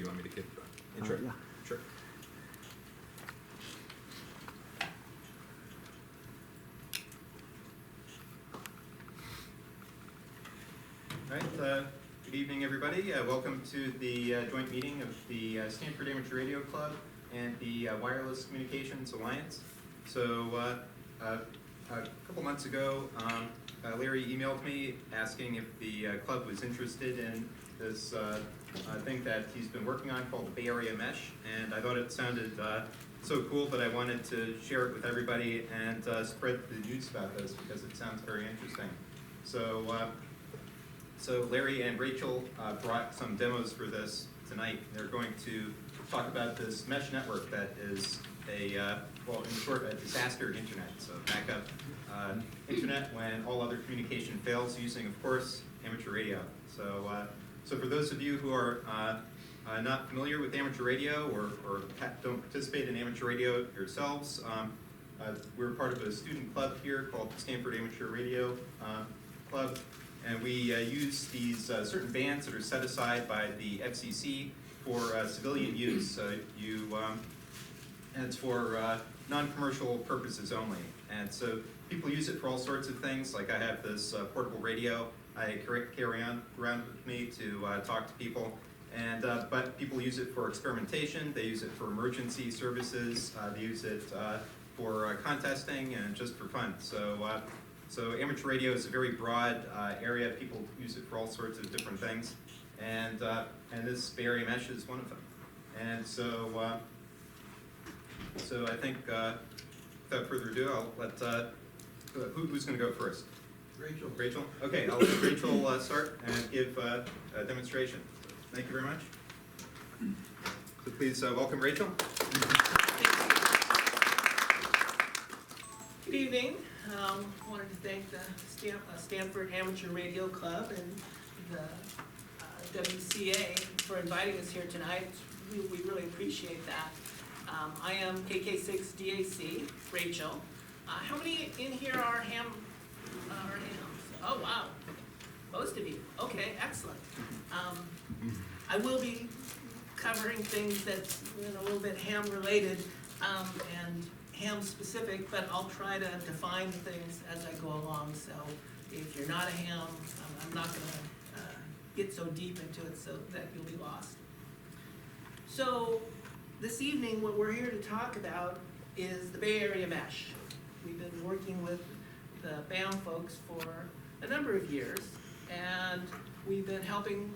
you want me to keep intro? Yeah. Sure. All right, good evening, everybody. Welcome to the joint meeting of the Stanford Amateur Radio Club and the Wireless Communications Alliance. So a couple months ago, Larry emailed me asking if the club was interested in this thing that he's been working on called the Bay Area Mesh, and I thought it sounded so cool that I wanted to share it with everybody and spread the news about this because it sounds very interesting. So Larry and Rachel brought some demos for this tonight. They're going to talk about this mesh network that is well, in short, a disaster internet. So backup internet when all other communication fails using, of course, amateur radio. So for those of you who are not familiar with amateur radio or don't participate in amateur radio yourselves, we're part of a student club here called the Stanford Amateur Radio Club. And we use these certain bands that are set aside by the FCC for civilian use. And it's for non-commercial purposes only. And so people use it for all sorts of things. Like I have this portable radio I carry around with me to talk to people. And but people use it for experimentation. They use it for emergency services. They use it for contesting and just for fun. So amateur radio is a very broad area. People use it for all sorts of different things, and this Bay Area Mesh is one of them. And so I think without further ado, I'll let who's going to go first? Rachel. Rachel. Okay, I'll let Rachel start and give a demonstration. Thank you very much. So please welcome Rachel. Good evening. Wanted to thank the Stanford Amateur Radio Club and the WCA for inviting us here tonight. We really appreciate that. I am KK6DAC, Rachel. How many in here are hams? Oh, wow. Most of you. Okay, excellent. I will be covering things that's a little bit ham related and ham specific, but I'll try to define things as I go along. So if you're not a ham, I'm not going to get so deep into it so that you'll be lost. So this evening, what we're here to talk about is the Bay Area Mesh. We've been working with the BAM folks for a number of years, and we've been helping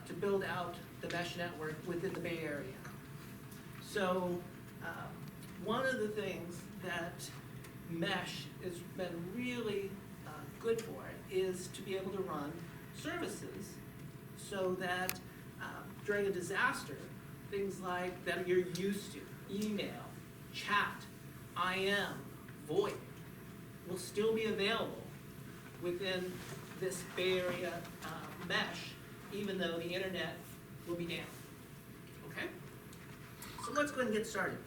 to build out the mesh network within the Bay Area. So one of the things that mesh has been really good for is to be able to run services so that during a disaster, things like that you're used to, email, chat, IM, VoIP, will still be available within this Bay Area mesh, even though the internet will be down. Okay? So let's go ahead and get started.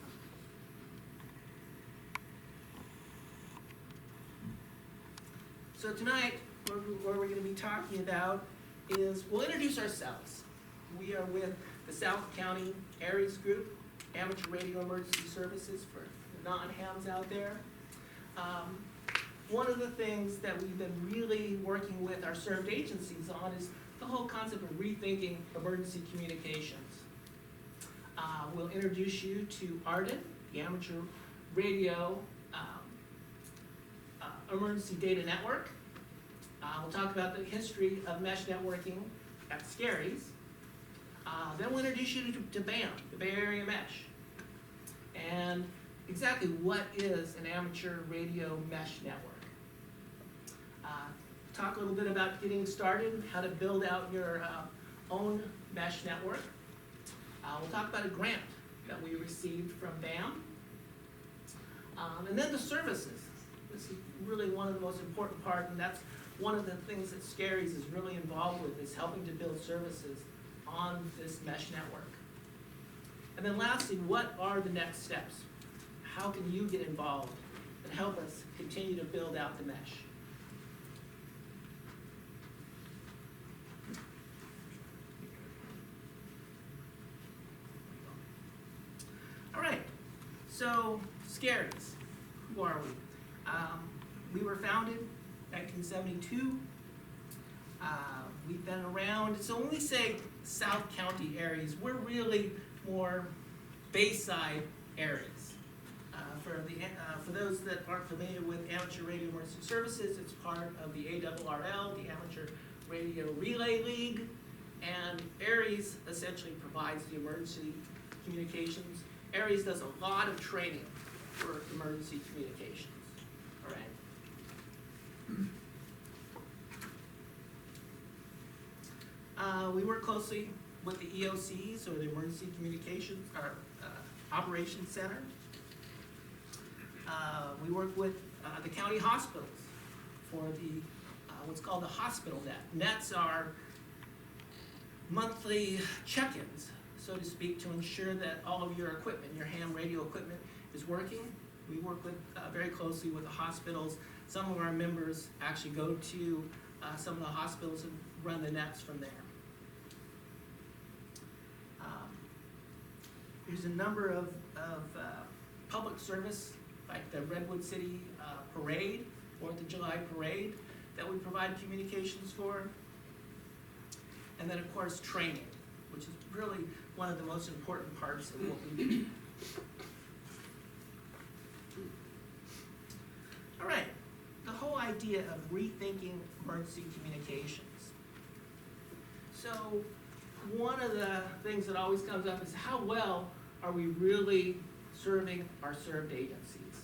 So tonight, what we're going to be talking about is, we'll introduce ourselves. We are with the South County Aries Group, Amateur Radio Emergency Services for the non-hams out there. One of the things that we've been really working with our served agencies on is the whole concept of rethinking emergency communications. We'll introduce you to Arden, the Amateur Radio Emergency Data Network. We'll talk about the history of mesh networking at Scaries. Then we'll introduce you to BAM, the Bay Area Mesh, and exactly what is an amateur radio mesh network. Talk a little bit about getting started, how to build out your own mesh network. We'll talk about a grant that we received from BAM. And then the services. This is really one of the most important parts, and that's one of the things that Scaries is really involved with, is helping to build services on this mesh network. And then lastly, what are the next steps? How can you get involved and help us continue to build out the mesh? So, Scaries, who are we? We were founded 1972. We've been around, so when we say South County areas, we're really more Bayside areas. For those that aren't familiar with Amateur Radio Emergency Services, it's part of the ARRL, the Amateur Radio Relay League, and ARES essentially provides the emergency communications. ARES does a lot of training for emergency communications, all right? We work closely with the EOCs, or the Emergency Communications, or Operations Center. We work with the county hospitals for the what's called the hospital net. Nets are monthly check-ins, so to speak, to ensure that all of your equipment, your ham radio equipment, is working. We work with very closely with the hospitals. Some of our members actually go to some of the hospitals and run the nets from there. There's a number of public service, like the Redwood City Parade, 4th of July Parade, that we provide communications for. And then, of course, training, which is really one of the most important parts of what we do. All right, the whole idea of rethinking emergency communications. So one of the things that always comes up is how well are we really serving our served agencies?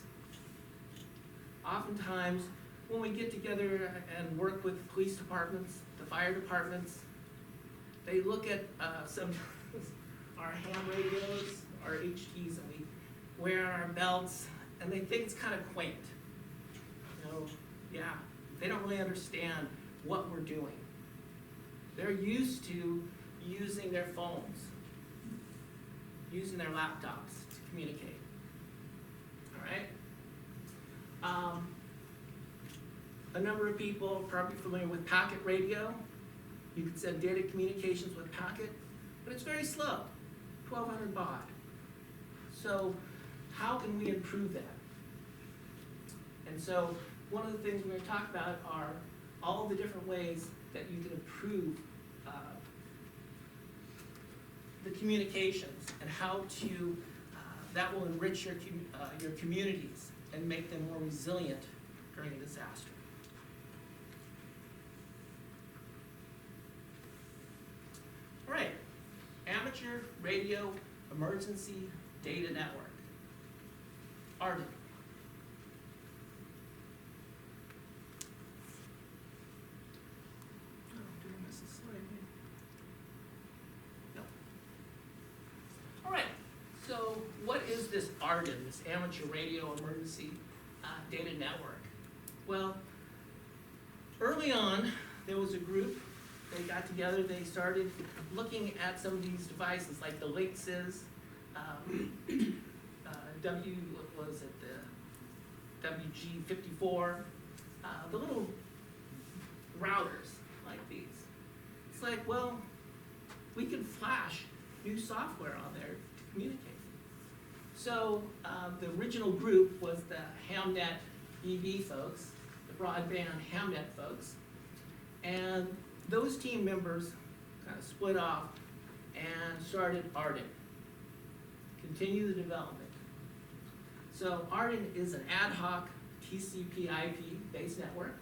Oftentimes, when we get together and work with police departments, the fire departments, they look at sometimes our ham radios, our HTs, and we wear our belts, and they think it's kind of quaint. You know, yeah, they don't really understand what we're doing. They're used to using their phones, using their laptops to communicate. All right? A number of people are probably familiar with Packard radio. You can send data communications with Packard, but it's very slow, 1200 baud. So how can we improve that? And so one of the things we're going to talk about are all the different ways that you can improve the communications, and how to, that will enrich your communities and make them more resilient during a disaster. All right, Amateur Radio Emergency Data Network, ARDEN. All right, so what is this ARDEN, this Amateur Radio Emergency Data Network? Well, early on, there was a group, they got together, they started looking at some of these devices, like the Lynxes, the WG54, the little routers like these. It's like, well, we can flash new software on there to communicate. So the original group was the Hamnet EV folks, the broadband Hamnet folks, and those team members kind of split off and started ARDEN, continue the development. So ARDEN is an ad hoc TCP/IP based network,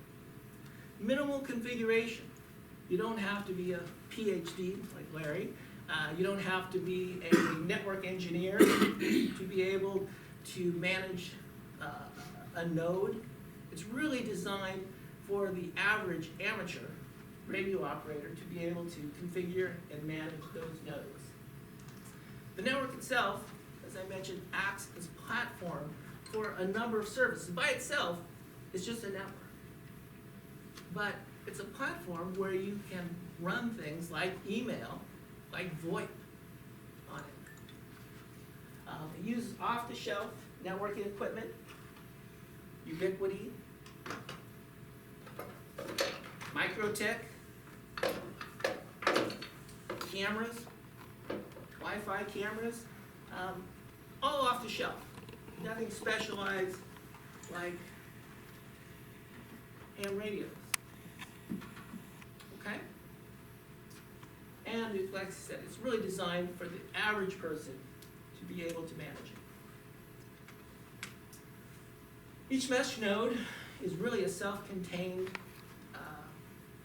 minimal configuration. You don't have to be a PhD like Larry. You don't have to be a network engineer to be able to manage a node. It's really designed for the average amateur radio operator to be able to configure and manage those nodes. The network itself, as I mentioned, acts as a platform for a number of services. By itself, it's just a network. But it's a platform where you can run things like email, like VoIP on it. It uses off-the-shelf networking equipment, Ubiquiti, Microtech, cameras, Wi-Fi cameras, all off the shelf. nothing specialized like ham radios. Okay? And like I said, it's really designed for the average person to be able to manage it. Each mesh node is really a self-contained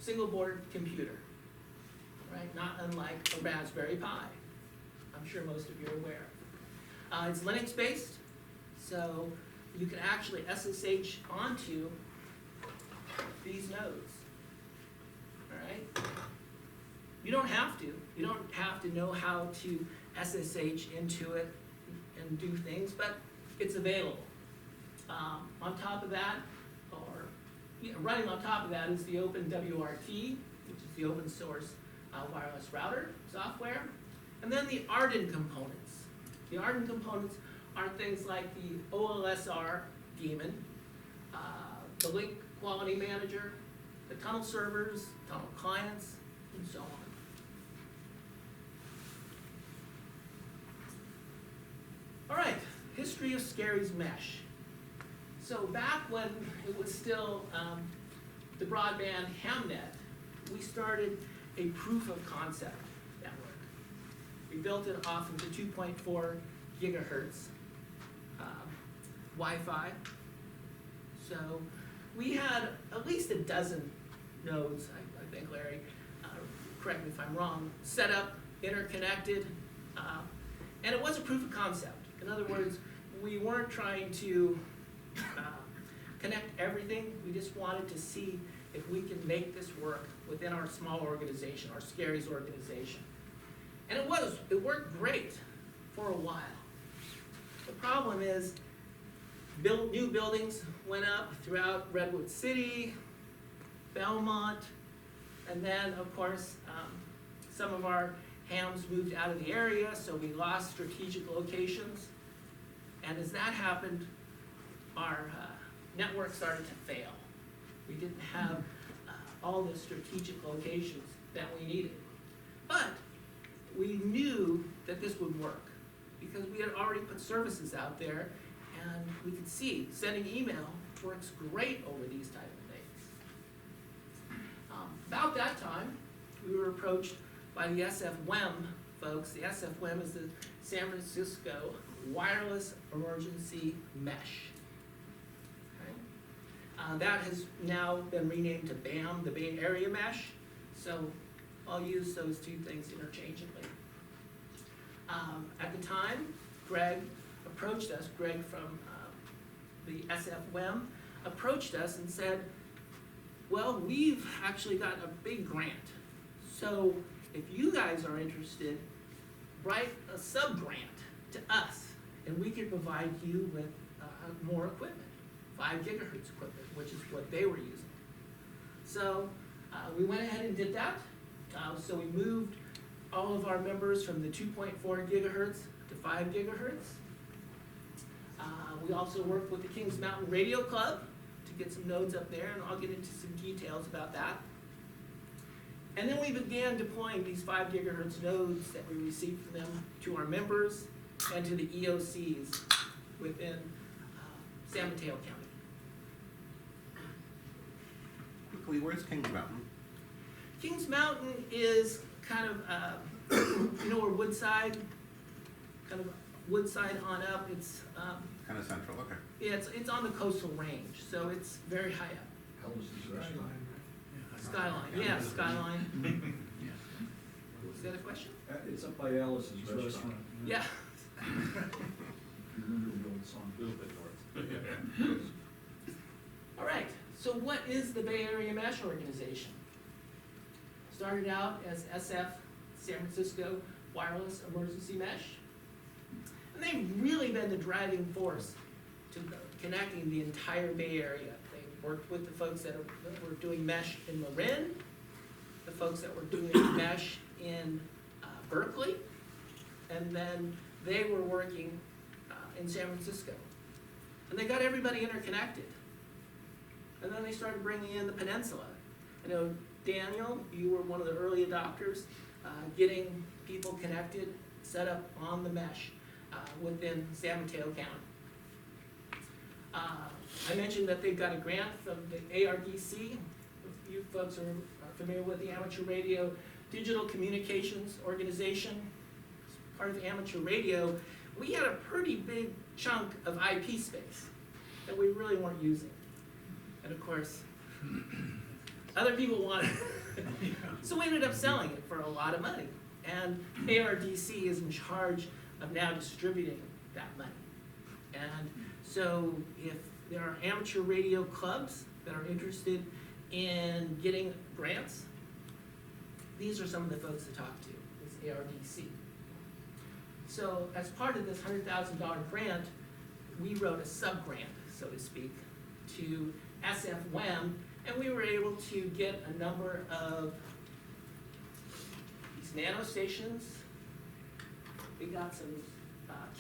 single board computer, right? Not unlike a Raspberry Pi. I'm sure most of you are aware. It's Linux based, so you can actually SSH onto these nodes, all right? You don't have to. You don't have to know how to SSH into it and do things, but it's available. On top of that, running on top of that is the OpenWRT, which is the open source wireless router software, and then the Arden components. The Arden components are things like the OLSR daemon, the link quality manager, the tunnel servers, tunnel clients, and so on. All right, history of Scary's mesh. So back when it was still the broadband Hamnet, we started a proof of concept network. We built it off of the 2.4 gigahertz Wi-Fi. So we had at least a dozen nodes, I think, Larry, correct me if I'm wrong, set up, interconnected, and it was a proof of concept. In other words, we weren't trying to connect everything. We just wanted to see if we can make this work within our small organization, our Scary's organization. And it worked great for a while. The problem is, new buildings went up throughout Redwood City, Belmont, and then, of course, some of our hams moved out of the area, so we lost strategic locations. And as that happened, our network started to fail. We didn't have all the strategic locations that we needed. But we knew that this would work because we had already put services out there, and we could see sending email works great over these type of things. About that time, we were approached by the SFWEM folks. The SFWEM is the San Francisco Wireless Emergency Mesh. Okay? That has now been renamed to BAM, the Bay Area Mesh. So I'll use those two things interchangeably. At the time, Greg approached us, Greg from the SFWEM approached us and said, well, we've actually got a big grant. So if you guys are interested, write a sub-grant to us, and we can provide you with more equipment, 5 gigahertz equipment, which is what they were using. So we went ahead and did that. So we moved all of our members from the 2.4 gigahertz to 5 gigahertz. We also worked with the Kings Mountain Radio Club to get some nodes up there, and I'll get into some details about that. And then we began deploying these 5 gigahertz nodes that we received from them to our members and to the EOCs within San Mateo County. Quickly, where's Kings Mountain? Kings Mountain is kind of, you know where Woodside, kind of Woodside on up, it's, Kind of central, okay. yeah, it's on the coastal range, so it's very high up. Ellis's restaurant. Skyline, yeah, Skyline. Is that a question? It's up by Ellis's restaurant. Yeah. You remember the old song? A little bit north. All right, so what is the Bay Area Mesh Organization? Started out as SF, San Francisco Wireless Emergency Mesh. And they've really been the driving force to connecting the entire Bay Area. They worked with the folks that were doing mesh in Marin, the folks that were doing mesh in Berkeley, and then they were working in San Francisco. And they got everybody interconnected. And then they started bringing in the peninsula. I know, Daniel, you were one of the early adopters, getting people connected, set up on the mesh within San Mateo County. I mentioned that they've got a grant from the ARDC. If you folks are familiar with the Amateur Radio Digital Communications Organization, as part of amateur radio, we had a pretty big chunk of IP space that we really weren't using. And of course, other people wanted it. So we ended up selling it for a lot of money. And ARDC is in charge of now distributing that money. And so if there are amateur radio clubs that are interested in getting grants, these are some of the folks to talk to, is ARDC. So as part of this $100,000 grant, we wrote a sub-grant, so to speak, to SFWEM, and we were able to get a number of these nano stations. We got some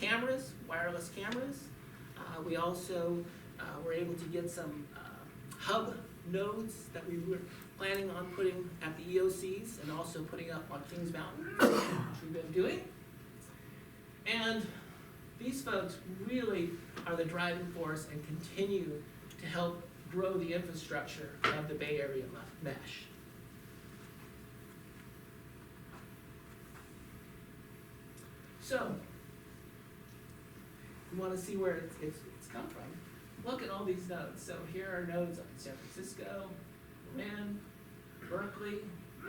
cameras, wireless cameras. We also were able to get some hub nodes that we were planning on putting at the EOCs and also putting up on Kings Mountain, which we've been doing. And these folks really are the driving force and continue to help grow the infrastructure of the Bay Area mesh. So, you want to see where it's come from. Look at all these nodes. So here are nodes on San Francisco, Marin, Berkeley,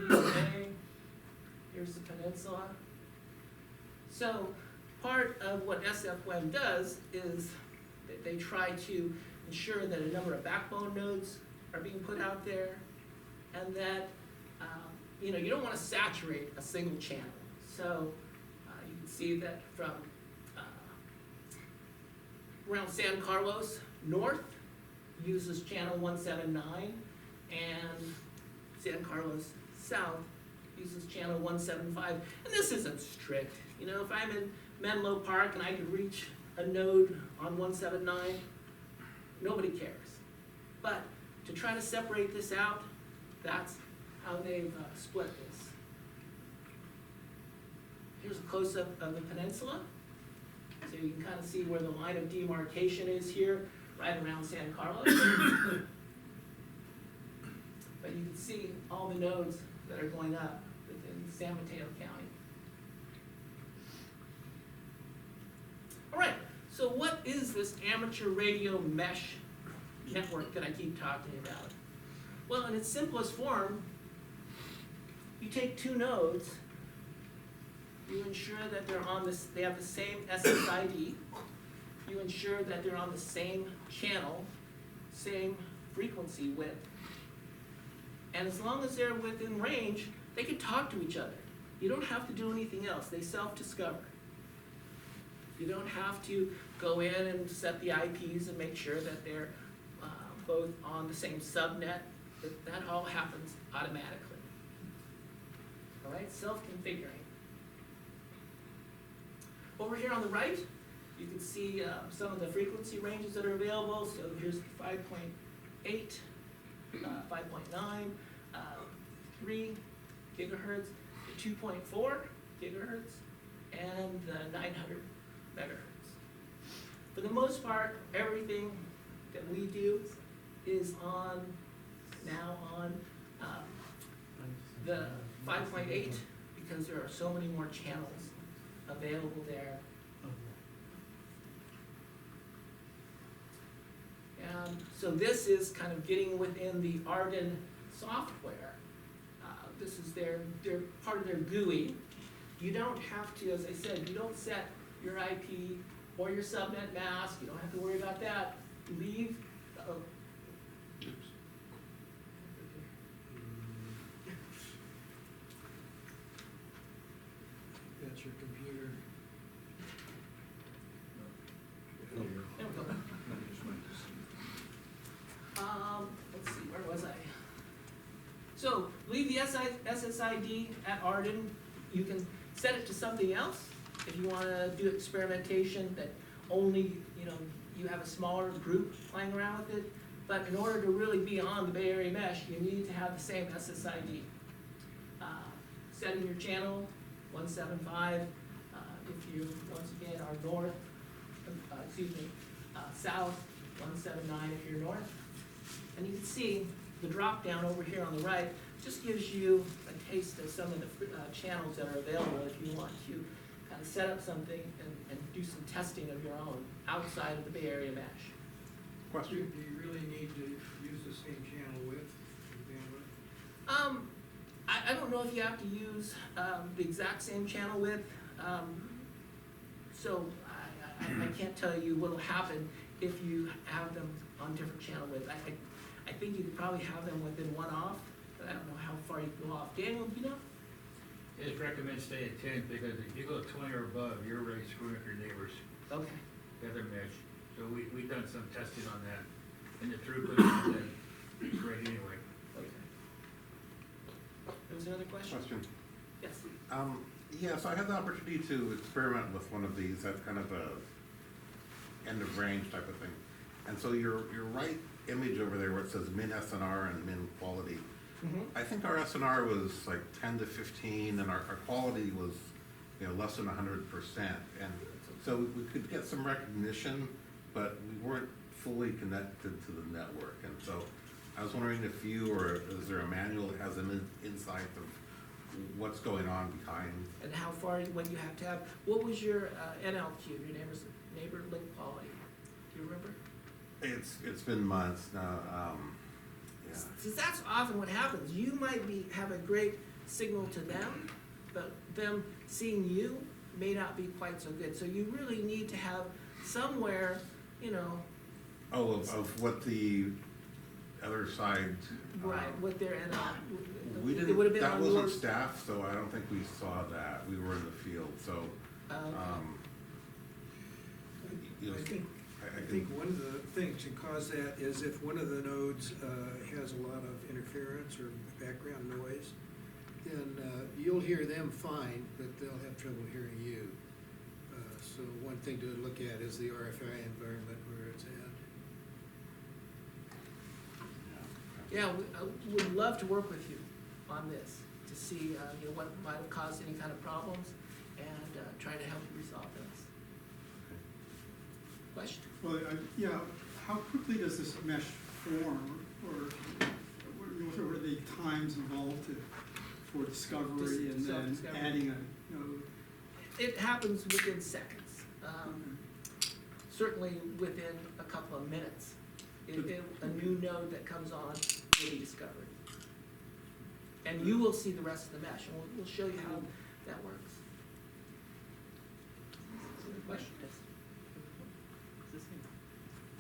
Bay. Here's the peninsula. So part of what SFWEM does is that they try to ensure that a number of backbone nodes are being put out there, and that you don't want to saturate a single channel. So you can see that from around San Carlos north uses channel 179, and San Carlos south uses channel 175. And this isn't strict. If I'm in Menlo Park and I can reach a node on 179, nobody cares. But to try to separate this out, that's how they've split this. Here's a close-up of the peninsula. So you can kind of see where the line of demarcation is here, right around San Carlos. But you can see all the nodes that are going up within San Mateo County. All right, so what is this amateur radio mesh network that I keep talking about? Well, in its simplest form, you take two nodes, you ensure that they have the same SSID, you ensure that they're on the same channel, same frequency width, and as long as they're within range, they can talk to each other. You don't have to do anything else, they self-discover. You don't have to go in and set the IPs and make sure that they're both on the same subnet. That all happens automatically. All right, self-configuring. Over here on the right, you can see some of the frequency ranges that are available. So here's 5.8, 5.9, 3 gigahertz, the 2.4 gigahertz, and the 900 megahertz. For the most part, everything that we do is now on the 5.8 because there are so many more channels available there. And so this is kind of getting within the Arden software. This is their part of their GUI. You don't have to, as I said, you don't set your IP or your subnet mask. You don't have to worry about that. Leave. Oops. That's your computer. There we go. Let's see, where was I? So leave the SSID at Arden. You can set it to something else if you want to do experimentation that only you have a smaller group playing around with it. But in order to really be on the Bay Area mesh, you need to have the same SSID. Setting your channel 175. If you once again are south 179 if you're north. And you can see the drop down over here on the right just gives you a taste of some of the channels that are available if you want to kind of set up something and do some testing of your own outside of the Bay Area mesh. Do you really need to use the same channel width and bandwidth? I don't know if you have to use the exact same channel width. So I can't tell you what'll happen if you have them on different channel width. I think you could probably have them within one off, but I don't know how far you can go off. Daniel, do you know? I just recommend stay at 10, because if you go 20 or above, you're really screwing up your neighbors, Okay. the other mesh. So we've done some testing on that, and the throughput is great anyway. Okay. There was another question? Question. Yes. Yes, I had the opportunity to experiment with one of these. That's kind of a end of range type of thing. And so your right image over there where it says min SNR and min quality, I think our SNR was like 10 to 15 and our quality was, less than 100%. And so we could get some recognition, but we weren't fully connected to the network. And so I was wondering if you, or is there a manual that has an insight of what's going on behind? And how far, what you have to have, what was your NLQ, your neighbor link quality? Do you remember? It's been months now, yeah. Since that's often what happens, you might have a great signal to them, but them seeing you may not be quite so good. So you really need to have somewhere, Oh, of what the other side. right, what their We it would have didn't, been that on wasn't yours. staff, so I don't think we saw that. We were in the field, so, Okay. you know, I think one of the things that cause that is if one of the nodes has a lot of interference or background noise, then you'll hear them fine, but they'll have trouble hearing you. So one thing to look at is the RFI environment where it's at. Yeah, we would love to work with you on this, to see, what might have caused any kind of problems, and try to help you resolve those. Question? Well, yeah, how quickly does this mesh form, or what are the times involved for discovery and then Self-discovery. adding a node? It happens within seconds. Certainly within a couple of minutes. A new node that comes on will be discovered. And you will see the rest of the mesh, and we'll show you how that works. Any questions?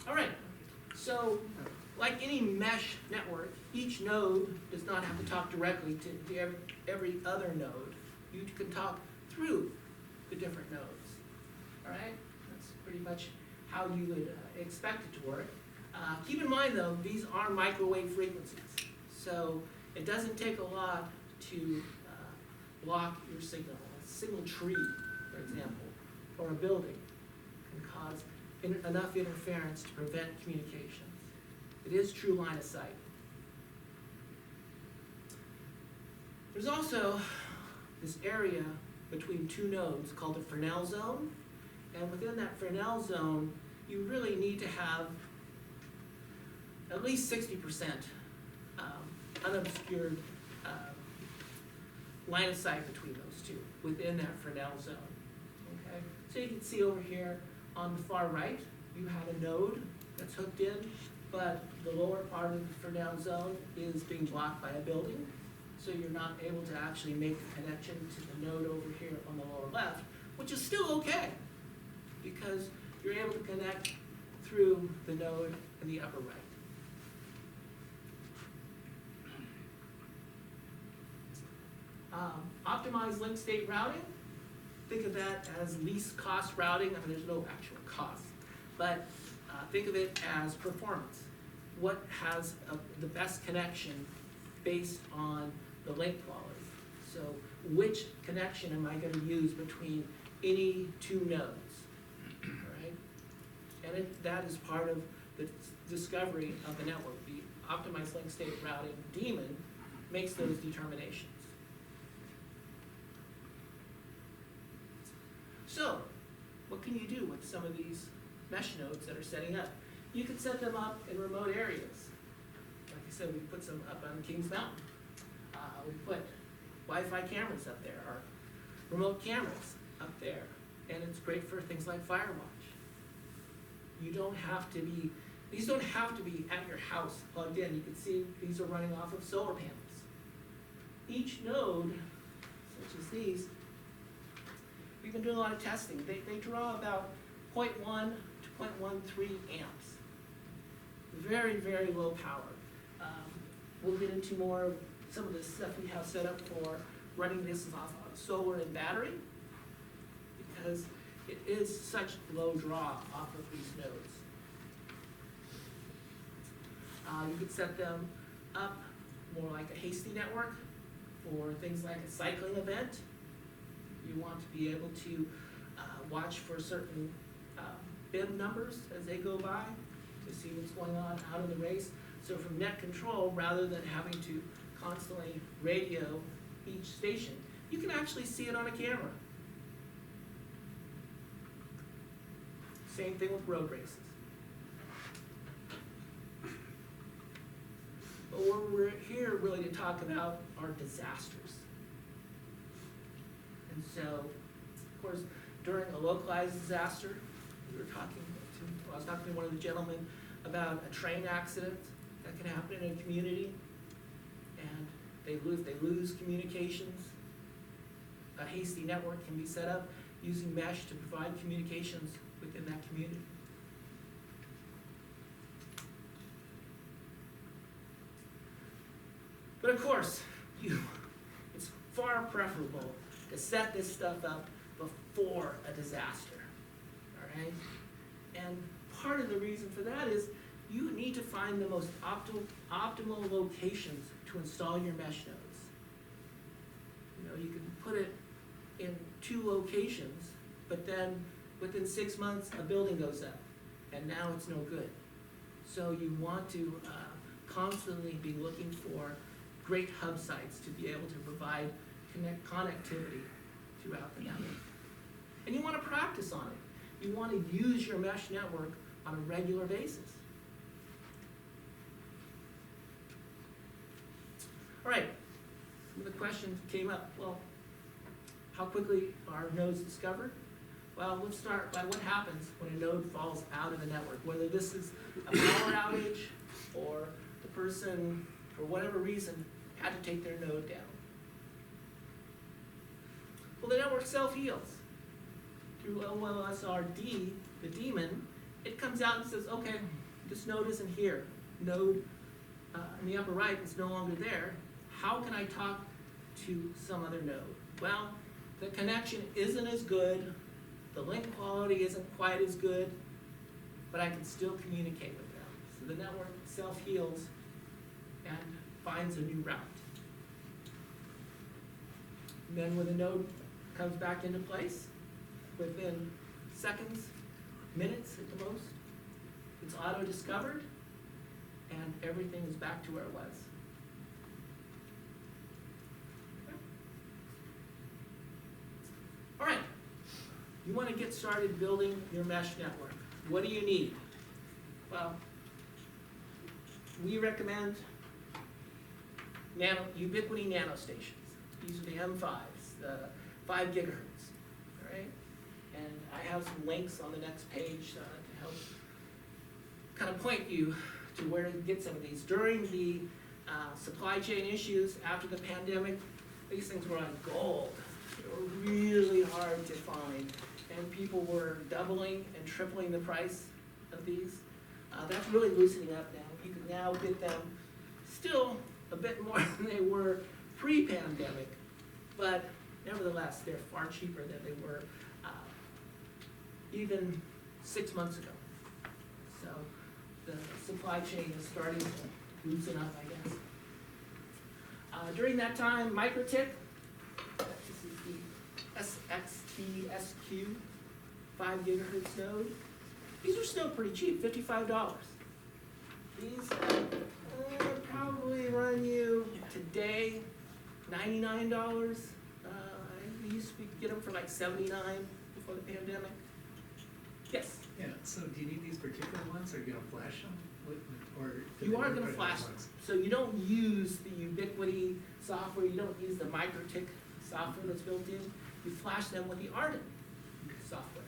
All right, so like any mesh network, each node does not have to talk directly to every other node. You can talk through the different nodes. All right, that's pretty much how you would expect it to work. Keep in mind though, these are microwave frequencies, so it doesn't take a lot to block your signal. A single tree, for example, or a building can cause enough interference to prevent communications. It is true line of sight. There's also this area between two nodes called the Fresnel zone, and within that Fresnel zone, you really need to have at least 60% unobscured line of sight between those two within that Fresnel zone. Okay, so you can see over here on the far right, you have a node that's hooked in, but the lower part of the Fresnel zone is being blocked by a building, so you're not able to actually make the connection to the node over here on the lower left, which is still okay, because you're able to connect through the node in the upper right. Optimized link state routing, think of that as least cost routing. I mean, there's no actual cost, but think of it as performance. What has the best connection based on the link quality? So which connection am I going to use between any two nodes, all right? And that is part of the discovery of the network. The optimized link state routing daemon makes those determinations. So, what can you do with some of these mesh nodes that are setting up? You could set them up in remote areas. Like I said, we put some up on Kings Mountain. We put Wi-Fi cameras up there, or remote cameras up there, and it's great for things like fire watch. You don't have to be, these don't have to be at your house plugged in. You can see these are running off of solar panels. Each node, such as these, we've been doing a lot of testing. They draw about 0.1 to 0.13 amps. Very, very low power. We'll get into more of some of the stuff we have set up for running this off of solar and battery, because it is such low draw off of these nodes. You could set them up more like a hasty network for things like a cycling event. You want to be able to watch for certain bib numbers as they go by to see what's going on out in the race. So from net control, rather than having to constantly radio each station, you can actually see it on a camera. Same thing with road races. But what we're here really to talk about are disasters. And so, of course, during a localized disaster, I was talking to one of the gentlemen about a train accident that can happen in a community, and if they lose communications, a hasty network can be set up using mesh to provide communications within that community. But of course, it's far preferable to set this stuff up before a disaster, all right? And part of the reason for that is you need to find the most optimal locations to install your mesh nodes. You know, you can put it in 2 locations, but then within 6 months, a building goes up, and now it's no good. So you want to constantly be looking for great hub sites to be able to provide connectivity throughout the network. And you want to practice on it. You want to use your mesh network on a regular basis. All right, some of the questions came up. Well, how quickly are nodes discovered? Well, let's start by what happens when a node falls out of the network, whether this is a power outage or the person, for whatever reason, had to take their node down. Well, the network self-heals. Through OLSRD, the daemon, it comes out and says, okay, this node isn't here. Node in the upper right is no longer there. How can I talk to some other node? Well, the connection isn't as good, the link quality isn't quite as good, but I can still communicate with them. So the network self-heals and finds a new route. And then when the node comes back into place, within seconds, minutes at the most, it's auto-discovered, and everything is back to where it was. All right, you want to get started building your mesh network. What do you need? Well, we recommend Ubiquity nano stations. These are the M5s, the 5 gigahertz, all right? And I have some links on the next page to help kind of point you to where to get some of these. During the supply chain issues after the pandemic, these things were on gold. They were really hard to find, and people were doubling and tripling the price of these. That's really loosening up now. You can now get them still a bit more than they were pre-pandemic, but nevertheless, they're far cheaper than they were even 6 months ago. So the supply chain is starting to loosen up, I guess. During that time, MikroTik, this is the SXTSQ 5 gigahertz node. These are still pretty cheap, $55. These probably run you today $99. I used to get them for like $79 before the pandemic. Yes, Yeah, so do you need these particular ones, or are you gonna flash them, or? do you they are work gonna with flash other them, ones? so you don't use the Ubiquity software, you don't use the MikroTik software that's built in, you flash them with the Arden software.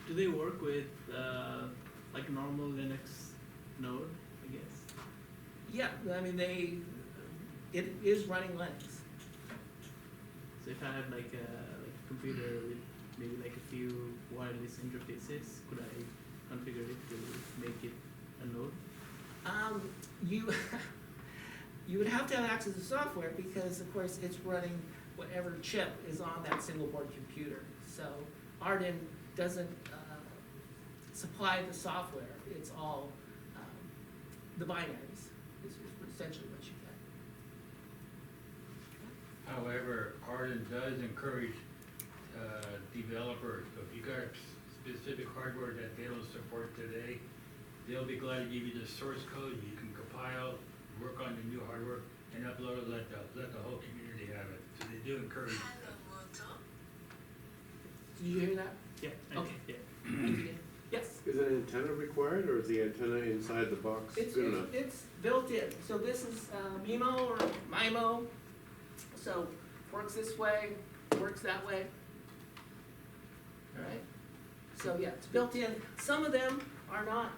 Do they work with like a normal Linux node, I guess? Yeah, I mean, it is running Linux. So if I have like a computer with maybe like a few wireless interfaces, could I configure it to make it a node? You, you would have to have access to software because, of course, it's running whatever chip is on that single board computer. So Arden doesn't supply the software, it's all the binaries is essentially what you get. However, Arden does encourage developers, so if you got specific hardware that they don't support today, they'll be glad to give you the source code, you can compile, work on the new hardware, and upload it, let the whole community have it. So they do encourage. Did you hear that? Yeah. Okay. Yeah. Thank you, Dan. Yes? Is an antenna required, or is the antenna inside the box good enough? It's built in, so this is MIMO or MIMO, so works this way, works that way. All right, so yeah, it's built in. Some of them are not,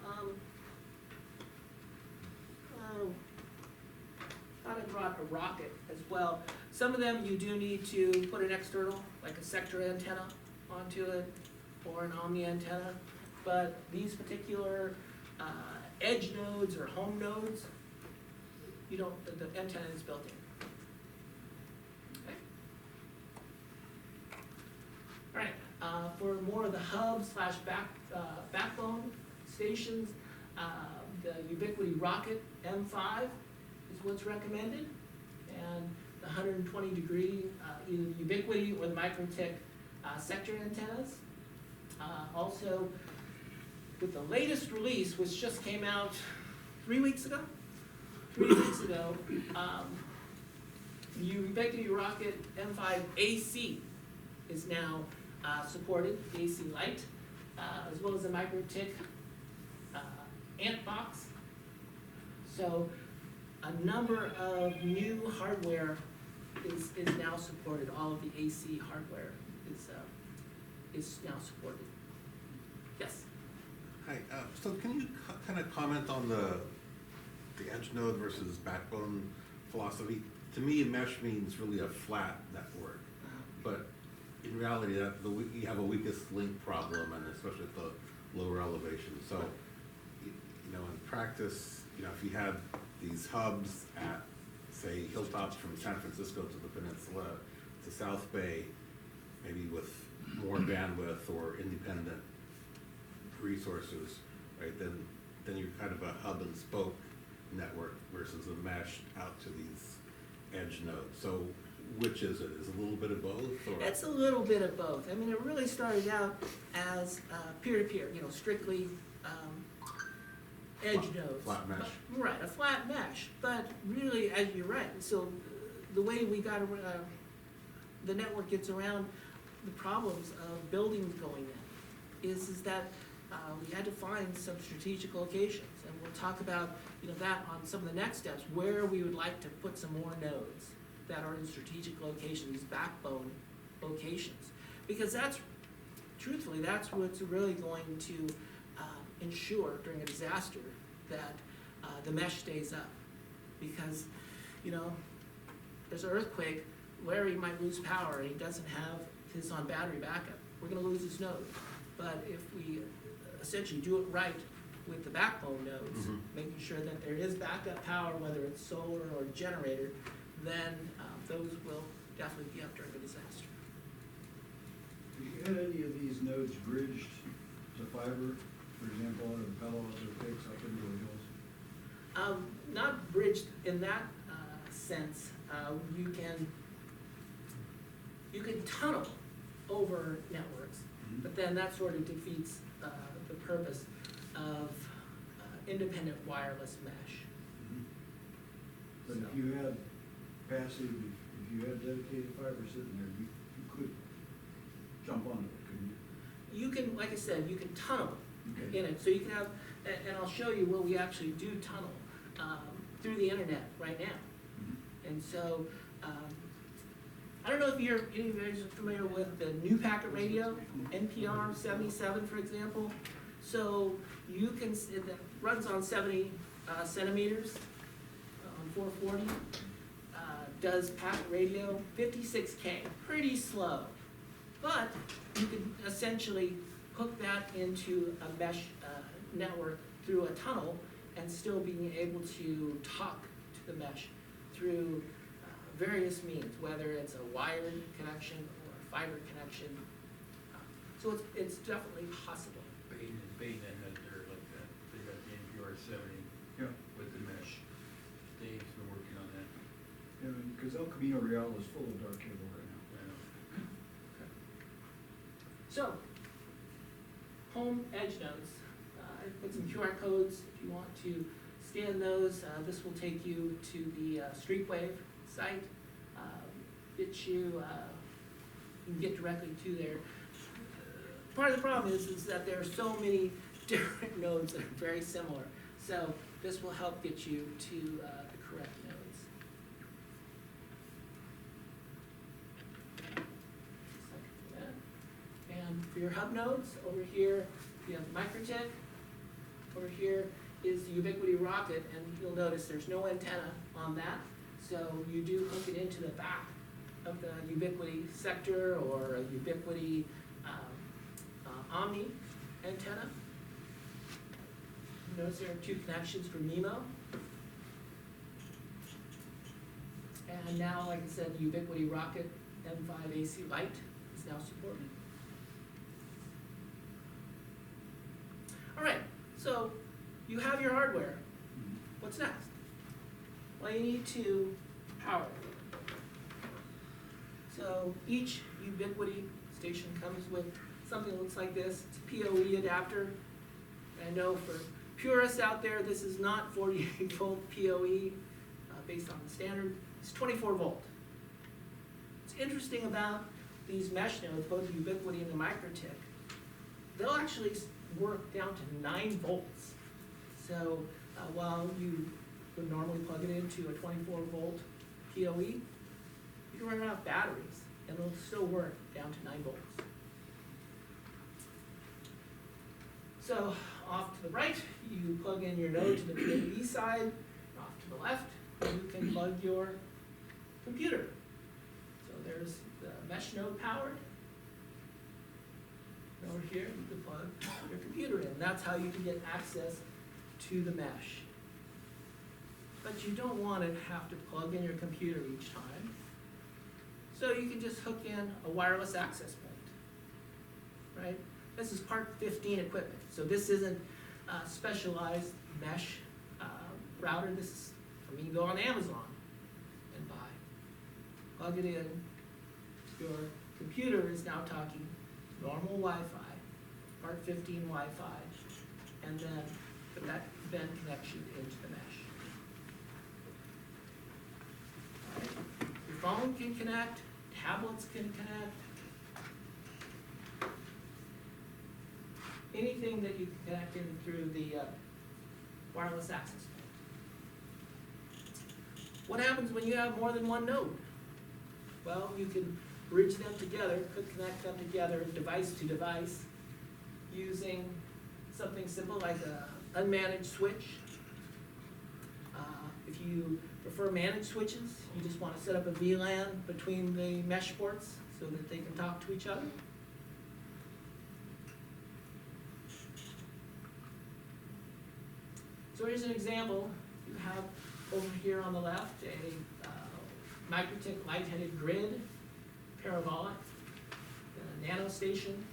thought I brought a rocket as well. Some of them you do need to put an external, like a sector antenna onto it, or an omni antenna. But these particular edge nodes or home nodes, you don't, the antenna is built in. Okay. All right, for more of the hub slash backbone stations, the Ubiquity Rocket M5 is what's recommended. And the 120-degree, either Ubiquity or the MikroTik sector antennas. Also, with the latest release, which just came out 3 weeks ago, Ubiquity Rocket M5 AC is now supported, AC Lite, as well as the MikroTik Ant Box. So a number of new hardware is now supported. All of the AC hardware is now supported. Yes? Hi, so can you kind of comment on the edge node versus backbone philosophy? To me, mesh means really a flat network, but in reality, you have a weakest link problem, and especially at the lower elevation. So, you know, in practice, you know, if you had these hubs at, say, hilltops from San Francisco to the peninsula to South Bay, maybe with more bandwidth or independent resources, right, then you're kind of a hub and spoke network versus a mesh out to these edge nodes. So which is it? Is it a little bit of both, or? It's a little bit of both. I mean, it really started out as peer-to-peer, you know, strictly edge nodes. Flat mesh. But, right, a flat mesh. But really, as you're right, so the way we got the network gets around the problems of buildings going in is that we had to find some strategic locations, and we'll talk about, you know, that on some of the next steps, where we would like to put some more nodes that are in strategic locations, these backbone locations. Because that's, truthfully, that's what's really going to ensure during a disaster that the mesh stays up. Because, you know, there's an earthquake, Larry might lose power, and he doesn't have his on battery backup. We're gonna lose his node. But if we essentially do it right with the backbone nodes, making sure that there is backup power, whether it's solar or generator, then those will definitely be up during a disaster. Have you had any of these nodes bridged to fiber, for example, out of Palo Alto Picks up into the hills? Not bridged in that sense. You can tunnel over networks, but then that sort of defeats the purpose of independent wireless mesh. But if you had passive, if you had dedicated fiber sitting there, you could jump onto it, couldn't like I said, you can tunnel Okay. in it, so you can have, and I'll show you where we actually do tunnel, through the internet right now. Mhm. And so, I don't know if any of you guys are familiar with the new Packard radio, NPR 77, for example. So you can, it runs on 70 centimeters, on 440. Does Packard radio, 56K, pretty slow. But you can essentially hook that into a mesh network through a tunnel and still being able to talk to the mesh through various means, whether it's a wired connection or a fiber connection. So it's definitely possible. Bain has their like that, they got the NPR 70 Yeah, with the mesh. Dave's been working on that. yeah, because El Camino Real is full of dark cable right now. I know. So, home edge nodes. I put some QR codes if you want to scan those. This will take you to the Streetwave site. Get you can get directly to there. Part of the problem is that there are so many different nodes that are very similar. So this will help get you to the correct nodes. And for your hub nodes, over here you have Microtech. Over here is the Ubiquity Rocket, and you'll notice there's no antenna on that. So you do hook it into the back of the Ubiquity sector or a Ubiquity Omni antenna. Notice there are two connections for MIMO. And now, like I said, the Ubiquity Rocket M5 AC Lite is now supported. All right, so you have your hardware. What's next? Well, you need to power it. So each Ubiquity station comes with something that looks like this. It's a PoE adapter. And I know for purists out there, this is not 48 volt PoE based on the standard. It's 24 volt. What's interesting about these mesh nodes, both the Ubiquity and the Microtech, they'll actually work down to 9 volts. So while you would normally plug it into a 24 volt PoE, you can run it off batteries and it'll still work down to 9 volts. So off to the right, you plug in your node to the PoE side. Off to the left, you can plug your computer. So there's the mesh node powered. And over here, you can plug your computer in. That's how you can get access to the mesh. But you don't want to have to plug in your computer each time. So you can just hook in a wireless access point, right? This is Part 15 equipment. So this isn't specialized mesh router. This is, you can go on Amazon and buy. Plug it in. Your computer is now talking normal Wi-Fi, Part 15 Wi-Fi, and then put that then connection into the mesh. All right. Your phone can connect, tablets can connect. Anything that you can connect in through the wireless access point. What happens when you have more than one node? Well, you can bridge them together, could connect them together device to device using something simple like an unmanaged switch. If you prefer managed switches, you just want to set up a VLAN between the mesh ports so that they can talk to each other. So here's an example. You have over here on the left a Microtech light-headed grid, parabolic, and a nano station.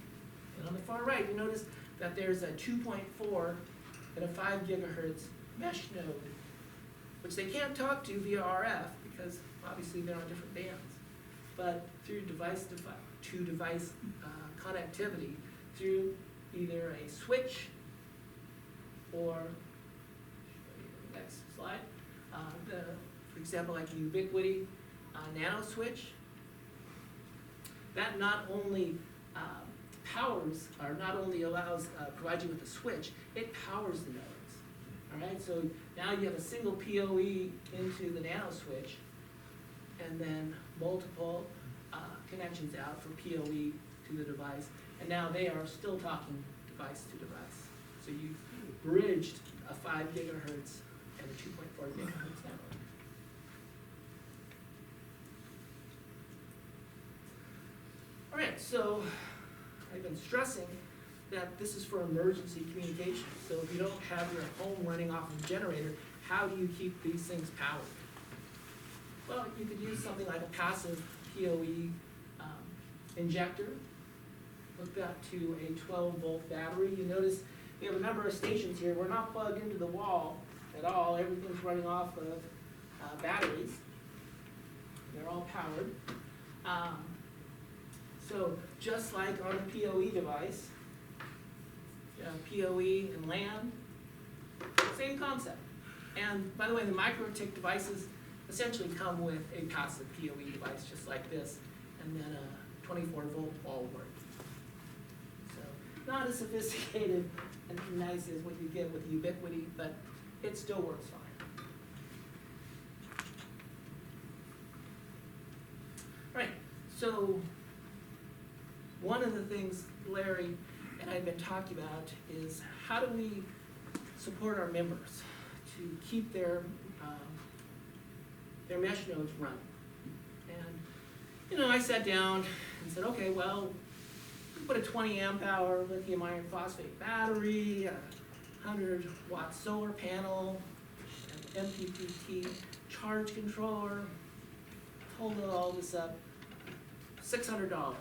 And on the far right, you notice that there's a 2.4 and a 5 gigahertz mesh node, which they can't talk to via RF because obviously they're on different bands. But through device-to-device connectivity, through either a switch or next slide. For example, like the Ubiquity nano switch, that not only powers, or not only allows, provides you with a switch, it powers the nodes. All right, so now you have a single PoE into the nano switch, and then multiple connections out for PoE to the device, and now they are still talking device to device. So you've bridged a 5 gigahertz and a 2.4 gigahertz network. All right, so I've been stressing that this is for emergency communication. So if you don't have your home running off of a generator, how do you keep these things powered? Well, you could use something like a passive PoE injector. Hook that to a 12-volt battery. You notice we have a number of stations here. We're not plugged into the wall at all. Everything's running off of batteries. They're all powered. So just like on a PoE device, PoE and LAN, same concept. And by the way, the micro-tick devices essentially come with a passive PoE device just like this, and then a 24-volt wall wart. So not as sophisticated and nice as what you get with Ubiquiti, but it still works fine. Right, so one of the things Larry and I've been talking about is how do we support our members to keep their mesh nodes running. And I sat down and said, okay, well, we put a 20 amp hour lithium iron phosphate battery, a 100-watt solar panel, an MPPT charge controller, totaled all this up, $600.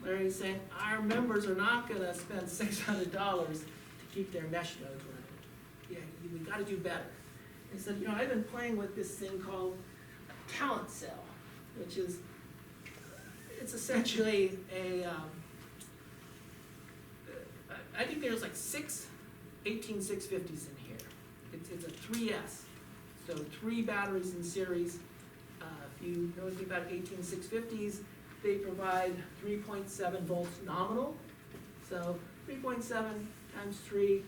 Larry's saying, our members are not gonna spend $600 to keep their mesh nodes running. Yeah, we gotta do better. He said, I've been playing with this thing called a talent cell, which is, it's essentially I think there's like 6 18650s in here. It's a 3S, so 3 batteries in series. If you know anything about 18650s, they provide 3.7 volts nominal. So 3.7 times 3,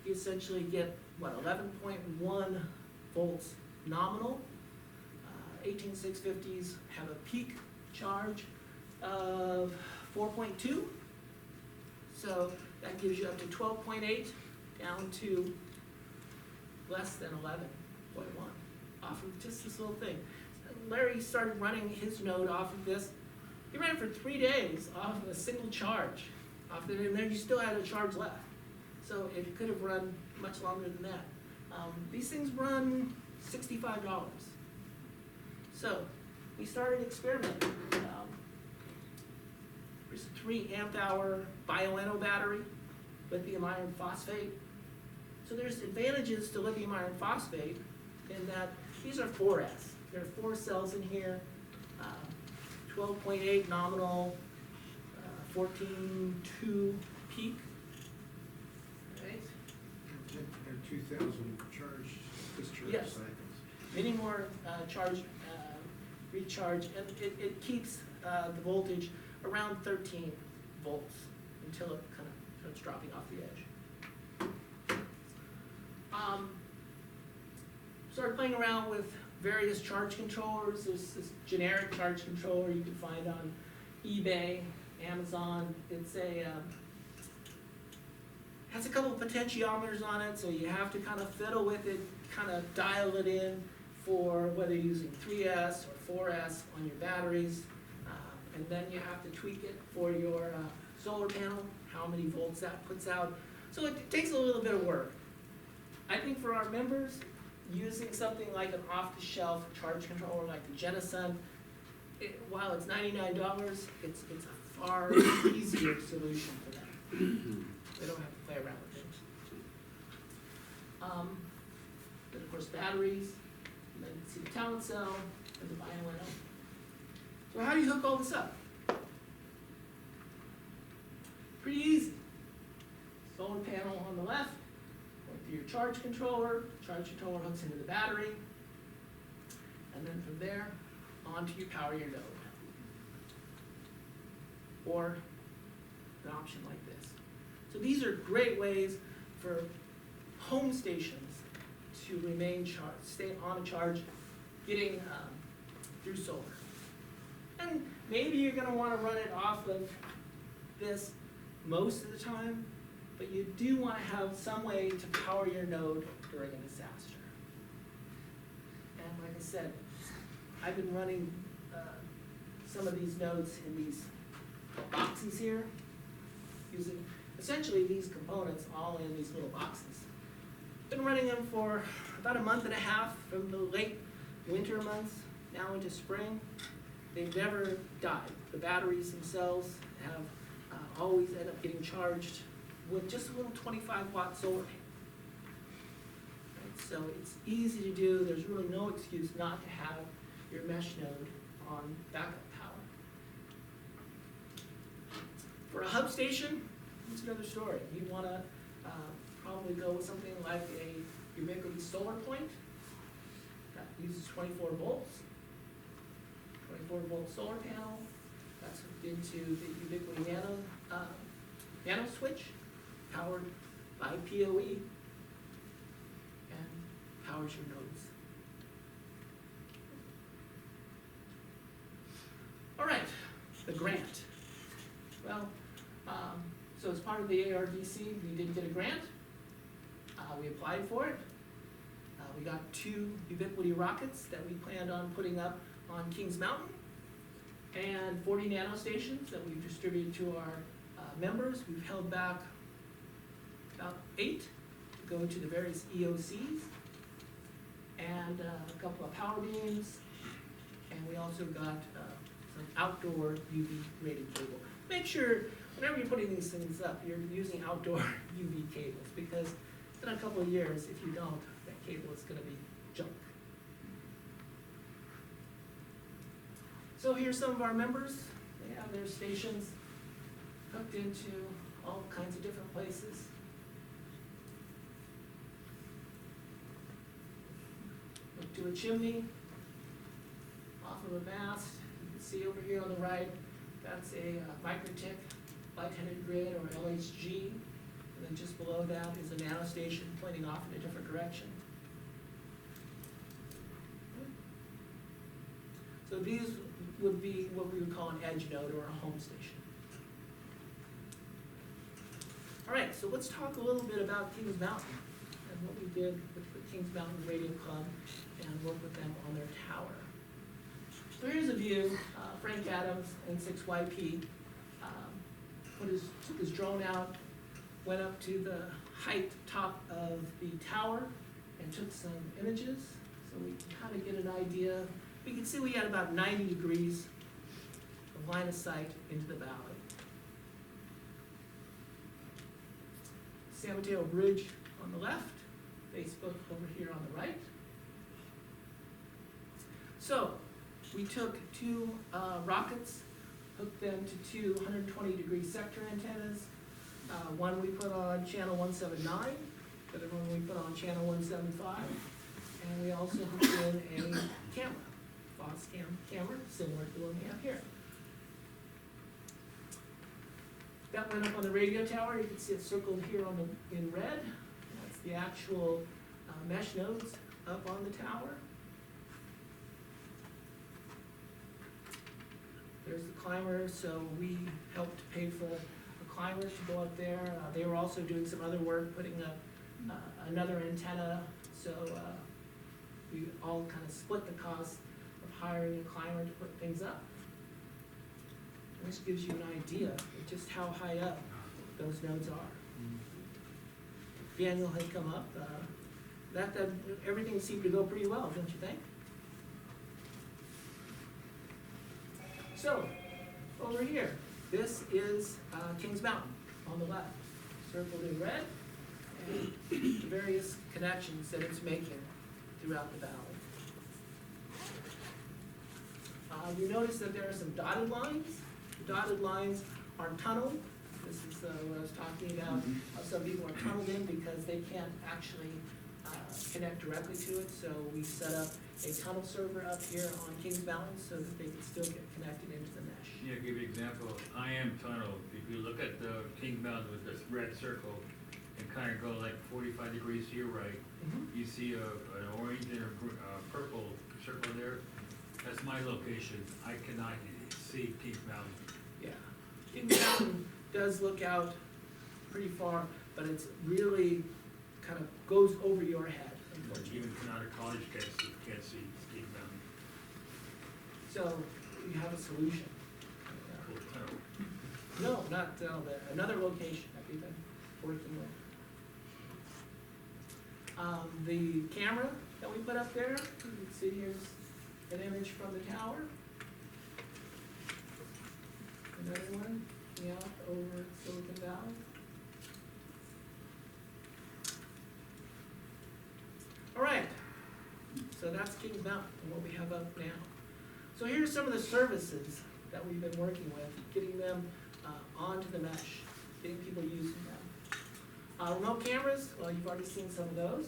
you essentially get, 11.1 volts nominal. 18650s have a peak charge of 4.2. So that gives you up to 12.8 down to less than 11.1 off of just this little thing. Larry started running his node off of this. He ran it for 3 days off of a single charge, and then you still had a charge left. So it could have run much longer than that. These things run $65. So we started experimenting. There's a 3 amp hour bioenno battery, lithium iron phosphate. So there's advantages to lithium iron phosphate in that these are 4S. There are 4 cells in here, 12.8 nominal, 14.2 peak. Right? And 2,000 discharge Yes. cycles. Many more recharge, and it keeps the voltage around 13 volts until it kind of starts dropping off the edge. Started playing around with various charge controllers. There's this generic charge controller you can find on eBay, Amazon. It's has a couple of potentiometers on it, so you have to kind of fiddle with it, kind of dial it in for whether you're using 3S or 4S on your batteries. And then you have to tweak it for your solar panel, how many volts that puts out. So it takes a little bit of work. I think for our members, using something like an off-the-shelf charge controller like the Genasun, while it's $99, it's a far easier solution for them. They don't have to play around with things. Then of course batteries, and then you can see the talent cell and the bioenno. So how do you hook all this up? Pretty easy. Solar panel on the left, going through your charge controller hooks into the battery, and then from there, onto your power your node. Or an option like this. So these are great ways for home stations to remain charged, stay on a charge, getting through solar. And maybe you're gonna wanna run it off of this most of the time, but you do wanna have some way to power your node during a disaster. And like I said, I've been running some of these nodes in these boxes here, using essentially these components all in these little boxes. Been running them for about a month and a half from the late winter months now into spring. They've never died. The batteries themselves have always end up getting charged with just a little 25-watt solar panel. Right? So it's easy to do. There's really no excuse not to have your mesh node on backup power. For a hub station, it's another story. You want to probably go with something like a Ubiquiti solar point that uses 24 volts. 24-volt solar panel that's hooked into the Ubiquiti nano switch, powered by PoE, and powers your nodes. All right, the grant. Well, so as part of the ARDC, we did get a grant. We applied for it. We got 2 Ubiquiti rockets that we planned on putting up on Kings Mountain, and 40 nanostations that we've distributed to our members. We've held back about 8 to go to the various EOCs, and a couple of power beams, and we also got some outdoor UV rated cable. Make sure whenever you're putting these things up, you're using outdoor UV cables, because in a couple of years, if you don't, that cable is going to be junk. So here's some of our members. They have their stations hooked into all kinds of different places. Hooked to a chimney, off of a mast. You can see over here on the right, that's a Microtik light-headed grid, or LHG. And then just below that is a nanostation pointing off in a different direction. So these would be what we would call an edge node or a home station. All right, so let's talk a little bit about Kings Mountain and what we did with the Kings Mountain Radio Club and work with them on their tower. So here's a view. Frank Adams, N6YP, took his drone out, went up to the top of the tower and took some images so we can kind of get an idea. We can see we had about 90 degrees of line of sight into the valley. San Mateo Bridge on the left, Facebook over here on the right. So we took 2 rockets, hooked them to 2 120-degree sector antennas. One we put on channel 179, the other one we put on channel 175, and we also hooked in a camera, Foxcam camera, similar to the one we have here. That went up on the radio tower. You can see it circled here on in red. That's the actual mesh nodes up on the tower. There's the climber, so we helped pay for a climber to go up there. They were also doing some other work, putting up another antenna, so we all kind of split the cost of hiring a climber to put things up. And this gives you an idea of just how high up those nodes are. Daniel had come up. Everything seemed to go pretty well, don't you think? So, over here, this is Kings Mountain on the left, circled in red, and the various connections that it's making throughout the valley. You notice that there are some dotted lines. The dotted lines are tunneled. This is what I was talking about. Some people are tunneled in because they can't actually connect directly to it, so we set up a tunnel server up here on Kings Mountain so that they can still get connected into the mesh. Yeah, give you an example, I am tunnel, if you look at the King Mountain with this red circle, and kind of go like 45 degrees to your right, you see an orange and a purple circle there, that's my location, I cannot see King Mountain. Yeah, Kings Mountain does look out pretty far, but it's really kind of goes over your head, unfortunately. Even Canada College can't see King Mountain. So you have a solution. Cool tunnel. No, not, another location that we've been working with. The camera that we put up there, you can see here's an image from the tower. Another one, over Silicon Valley. All right, so that's Kings Mountain and what we have up now. So here's some of the services that we've been working with, getting them onto the mesh, getting people using them. Remote cameras, well, you've already seen some of those.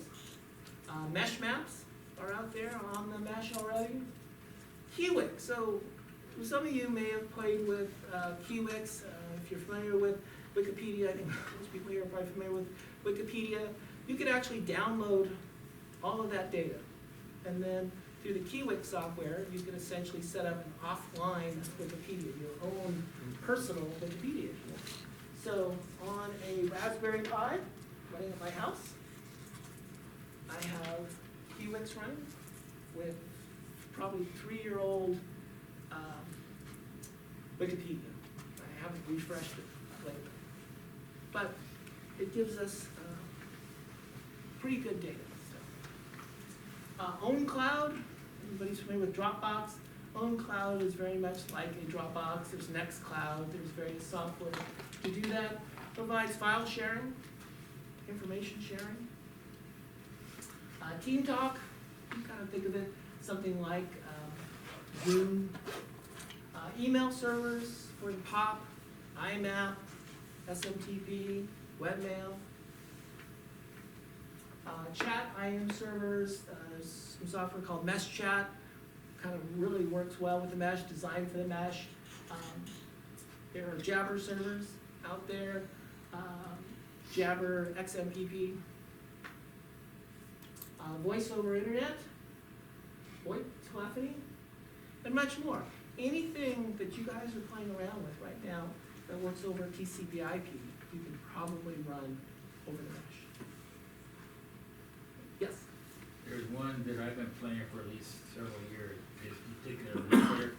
Mesh maps are out there on the mesh already. Kiwik, so some of you may have played with Kiwiks. If you're familiar with Wikipedia, I think most people here are probably familiar with Wikipedia. You could actually download all of that data. And then through the Kiwik software, you can essentially set up an offline Wikipedia, your own personal Wikipedia if you want. So on a Raspberry Pi running at my house, I have Kiwiks running with probably 3-year-old Wikipedia. I haven't refreshed it lately. But it gives us pretty good data. OwnCloud, everybody's familiar with Dropbox. OwnCloud is very much like a Dropbox. There's Nextcloud, there's various software to do that. Provides file sharing, information sharing. Team Talk, you kind of think of it something like Zoom. Email servers for the POP, IMAP, SMTP, webmail. Chat IM servers, there's some software called Mesh Chat, kind of really works well with the mesh, designed for the mesh. There are Jabber servers out there, Jabber XMPP, voice over internet, VoIP telephony, and much more. Anything that you guys are playing around with right now that works over TCP/IP, you can probably run over the mesh. Yes? There's one that I've been playing for at least several years, is you take a regular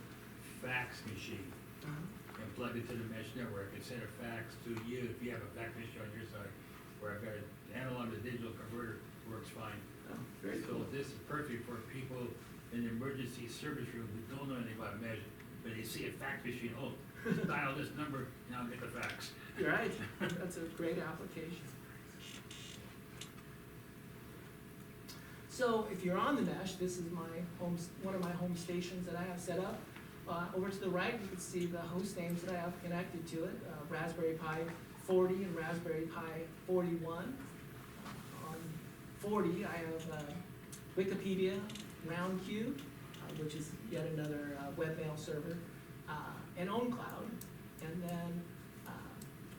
fax machine and plug it to the mesh network and send a fax to you if you have a fax machine on your side, where I've got an analog to digital converter, works fine. Oh, very So cool. this is perfect for people in the emergency service room who don't know anything about mesh, but they see a fax machine, oh, just dial this number, and I'll get the fax. You're right, that's a great application. So if you're on the mesh, this is my home, one of my home stations that I have set up. Over to the right, you can see the host names that I have connected to it, Raspberry Pi 40 and Raspberry Pi 41. On 40, I have Wikipedia, RoundQ, which is yet another webmail server, and OwnCloud. And then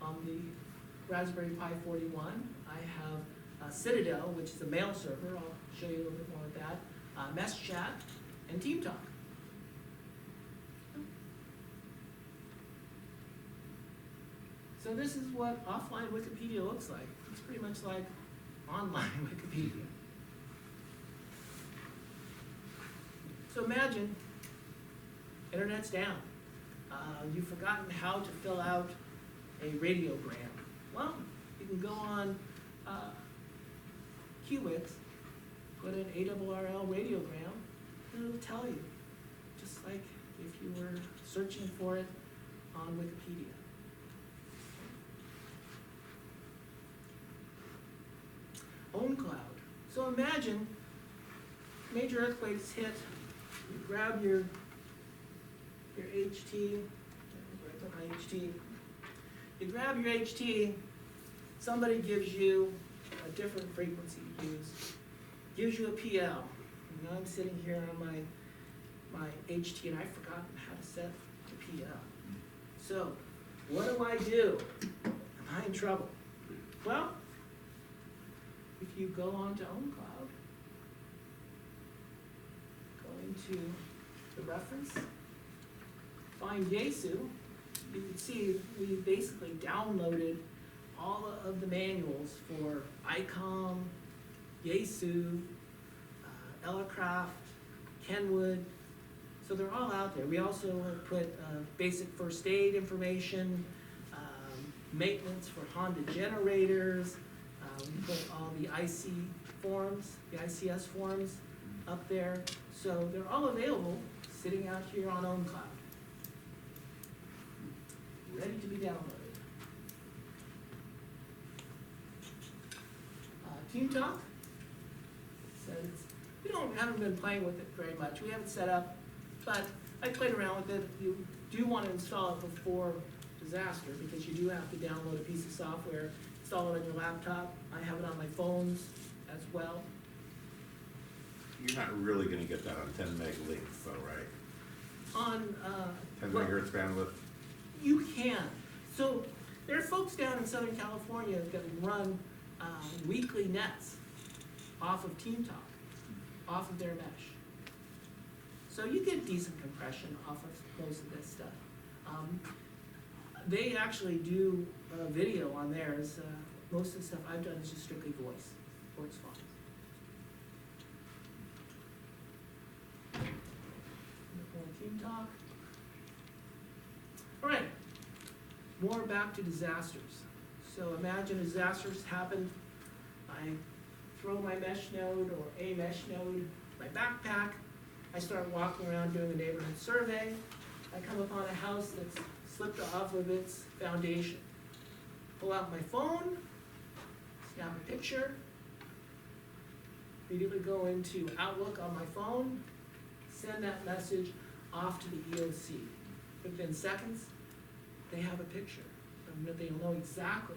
on the Raspberry Pi 41, I have Citadel, which is a mail server. I'll show you a little bit more of that. Mesh Chat and Team Talk. So this is what offline Wikipedia looks like. It's pretty much like online Wikipedia. So imagine, internet's down. You've forgotten how to fill out a radiogram. Well, you can go on Kiwik, put in ARRL radiogram, and it'll tell you, just like if you were searching for it on Wikipedia. OwnCloud. So imagine major earthquakes hit, you grab your HT, my HT, you grab your HT, somebody gives you a different frequency to use. gives you a PL. And I'm sitting here on my HT and I've forgotten how to set the PL. So, what do? Am I in trouble? Well, if you go onto OwnCloud, go into the reference, find Yaesu, you can see we basically downloaded all of the manuals for ICOM, Yaesu, Elecraft, Kenwood, so they're all out there. We also put basic first aid information, maintenance for Honda generators, we put all the IC forms, the ICS forms up there. So they're all available, sitting out here on OwnCloud, ready to be downloaded. Team Talk says haven't been playing with it very much. We haven't set up, but I played around with it. You do want to install it before disaster because you do have to download a piece of software, install it on your laptop. I have it on my phones as well. You're not really gonna get that on 10 meg links though, right? On 10 well, megahertz bandwidth? you can. So there are folks down in Southern California that run weekly nets off of Team Talk, off of their mesh. So you get decent compression off of most of this stuff. They actually do video on theirs. Most of the stuff I've done is just strictly voice. Works fine. Team Talk. All right, more back to disasters. So imagine a disaster's happened. I throw my mesh node or a mesh node, my backpack. I start walking around doing a neighborhood survey. I come upon a house that's slipped off of its foundation. Pull out my phone, snap a picture, immediately go into Outlook on my phone, send that message off to the EOC. Within seconds, they have a picture. They'll know exactly,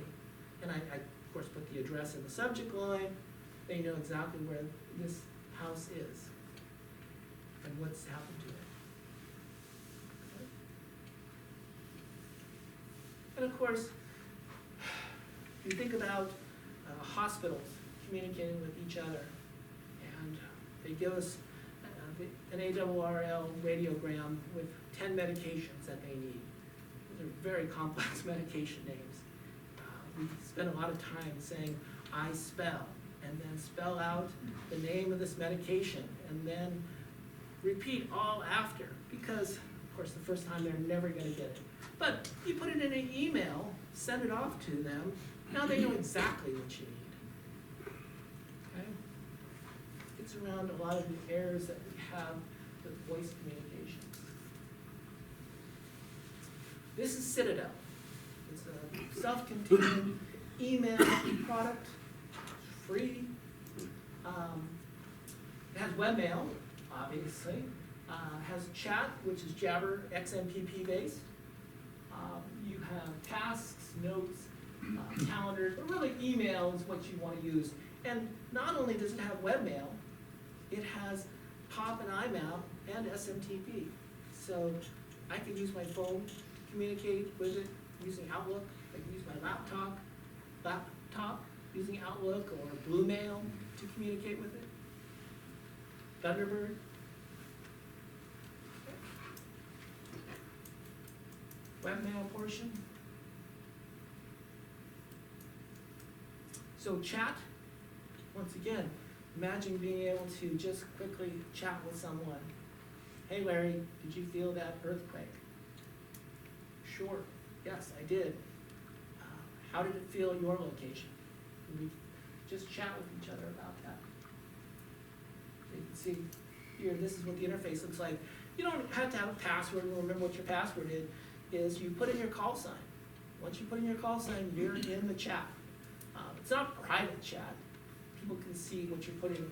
and I of course put the address in the subject line. They know exactly where this house is and what's happened to it. Okay. And of course, you think about hospitals communicating with each other, and they give us an ARRL radiogram with 10 medications that they need. Those are very complex medication names. We spend a lot of time saying, I spell, and then spell out the name of this medication, and then repeat all after, because, of course, the first time they're never gonna get it. But you put it in an email, send it off to them, now they know exactly what you need. Okay? Gets around a lot of the errors that we have with voice communications. This is Citadel. It's a self-contained email product, it's free. It has webmail, obviously. Has chat, which is Jabber XMPP based. You have tasks, notes, calendars, but really email is what you want to use. And not only does it have webmail, it has POP and IMAP and SMTP. So I can use my phone to communicate with it using Outlook. I can use my laptop using Outlook or Blue Mail to communicate with it. Thunderbird. Webmail portion. So chat, once again, imagine being able to just quickly chat with someone. Hey Larry, did you feel that earthquake? Sure, yes, I did. How did it feel at your location? And we just chat with each other about that. So you can see here, this is what the interface looks like. You don't have to have a password and remember what your password is you put in your call sign. Once you put in your call sign, you're in the chat. It's not private chat. People can see what you're putting,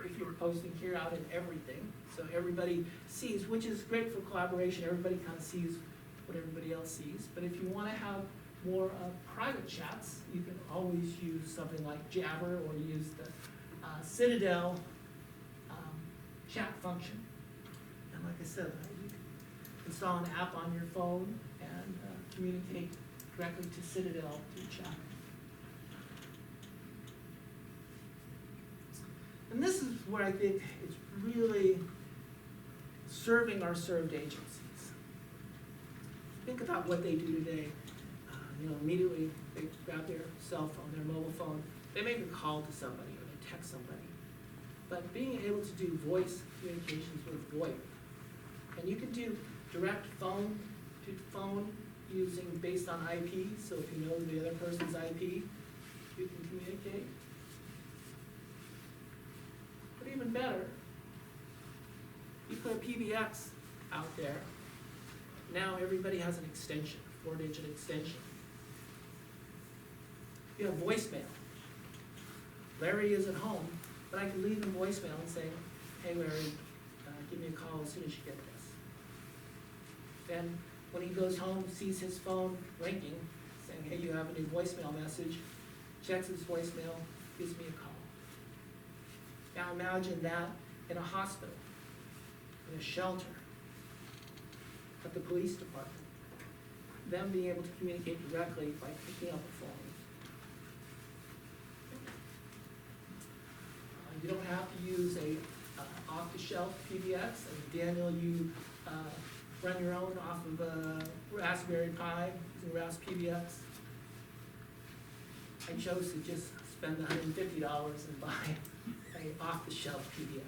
if you're posting here, out in everything. So everybody sees, which is great for collaboration. Everybody kind of sees what everybody else sees. But if you want to have more private chats, you can always use something like Jabber or use the Citadel chat function. And like I said, you can install an app on your phone and communicate directly to Citadel through chat. And this is where I think it's really serving our served agencies. Think about what they do today. Immediately they grab their cell phone, their mobile phone, they make a call to somebody or they text somebody. But being able to do voice communications with VoIP, and you can do direct phone to phone using based on IP, so if you know the other person's IP, you can communicate. But even better, you put a PBX out there, now everybody has an extension, 4-digit extension. You have voicemail. Larry is at home, but I can leave him voicemail and say, hey Larry, give me a call as soon as you get this. Then when he goes home, sees his phone ringing, saying, hey, you have a new voicemail message, checks his voicemail, gives me a call. Now imagine that in a hospital, in a shelter, at the police department, them being able to communicate directly by picking up a phone. You don't have to use a off-the-shelf PBX. And Daniel, you run your own off of a Raspberry Pi using Rasp PBX. I chose to just spend $150 and buy an off-the-shelf PBX.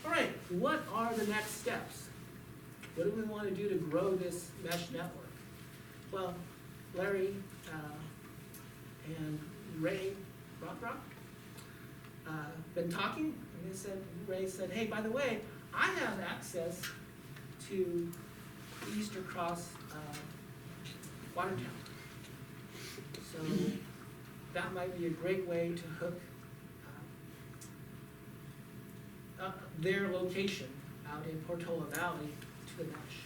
All right, what are the next steps? What do we want to do to grow this mesh network? Well, Larry and Ray Rock been talking, and Ray said, hey, by the way, I have access to the Easter Cross water tower. So that might be a great way to hook their location out in Portola Valley to the mesh.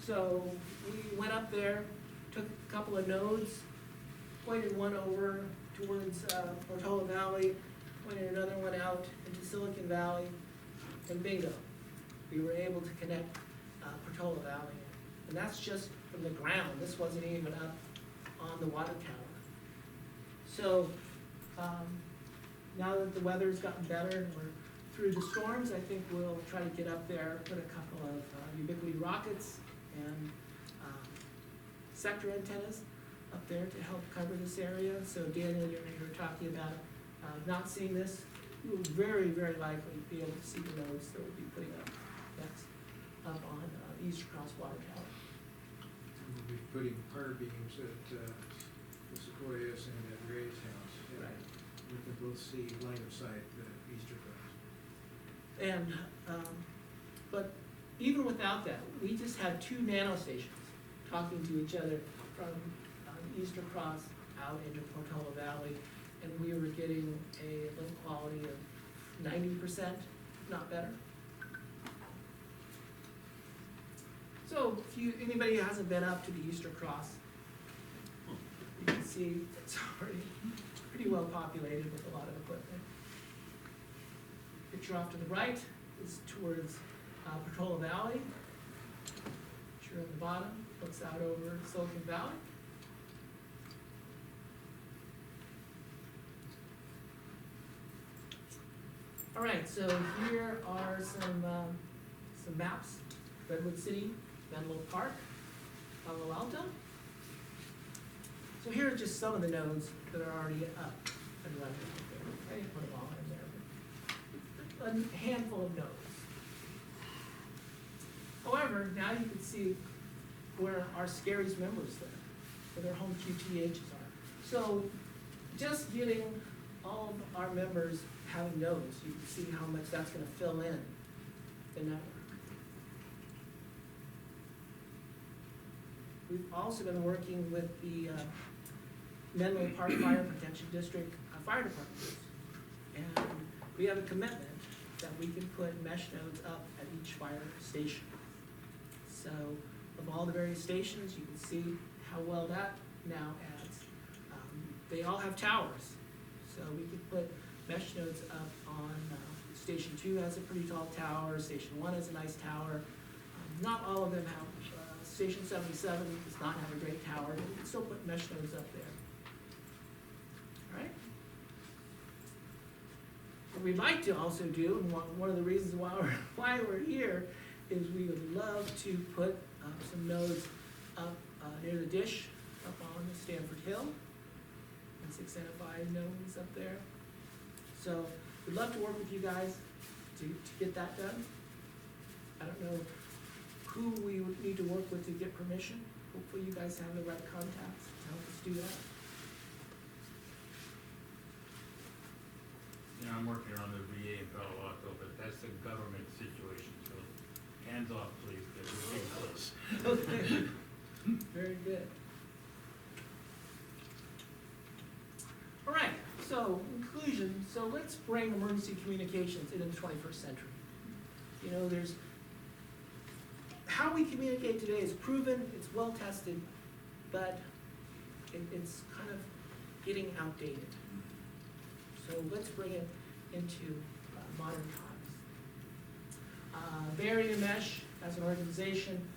So we went up there, took a couple of nodes, pointed one over towards Portola Valley, pointed another one out into Silicon Valley, and bingo, we were able to connect Portola Valley. And that's just from the ground. This wasn't even up on the water tower. So now that the weather's gotten better and we're through the storms, I think we'll try to get up there, put a couple of ubiquity rockets and sector antennas up there to help cover this area. So Daniel, you were talking about not seeing this. You will very, very likely be able to see the nodes that we'll be putting up next up on East Cross Water Tower. We'll be putting power beams at the Sequoias and at Ray's house. And Right. we can both see line of sight the Easter Cross. And, but even without that, we just had 2 nanostations talking to each other from Easter Cross out into Portola Valley, and we were getting a link quality of 90%, not better. So if anybody hasn't been up to the Easter Cross, you can see it's already pretty well populated with a lot of equipment. Picture off to the right is towards Portola Valley. Picture on the bottom looks out over Silicon Valley. All right, so here are some maps. Redwood City, Menlo Park, Palo Alto. So here are just some of the nodes that are already up and running out there. I didn't put them all in there, but a handful of nodes. However, now you can see where our Scary's members live, where their home QTHs are. So just getting all of our members having nodes, you can see how much that's going to fill in the network. We've also been working with the Menlo Park Fire Protection District Fire Department. And we have a commitment that we can put mesh nodes up at each fire station. So of all the various stations. You can see how well that now adds. They all have towers, so we could put mesh nodes up on, Station 2 has a pretty tall tower, Station 1 has a nice tower. Not all of them have, Station 77 does not have a great tower, but we can still put mesh nodes up there. All right? What we'd like to also do, and one of the reasons why we're here, is we would love to put some nodes up near the dish, up on the Stanford Hill, and 6 and 5 nodes up there. So we'd love to work with you guys to get that done. I don't know who we would need to work with to get permission. Hopefully you guys have the right contacts to help us do that. You know, I'm working on the VA in Palo Alto, but that's a government situation, so hands off, please, because we're getting close. Okay, very good. All right, so in conclusion, so let's bring emergency communications into the 21st century. You know, how we communicate today is proven, it's well tested, but it's kind of getting outdated. So let's bring it into modern times. Bay Area Mesh, as an organization,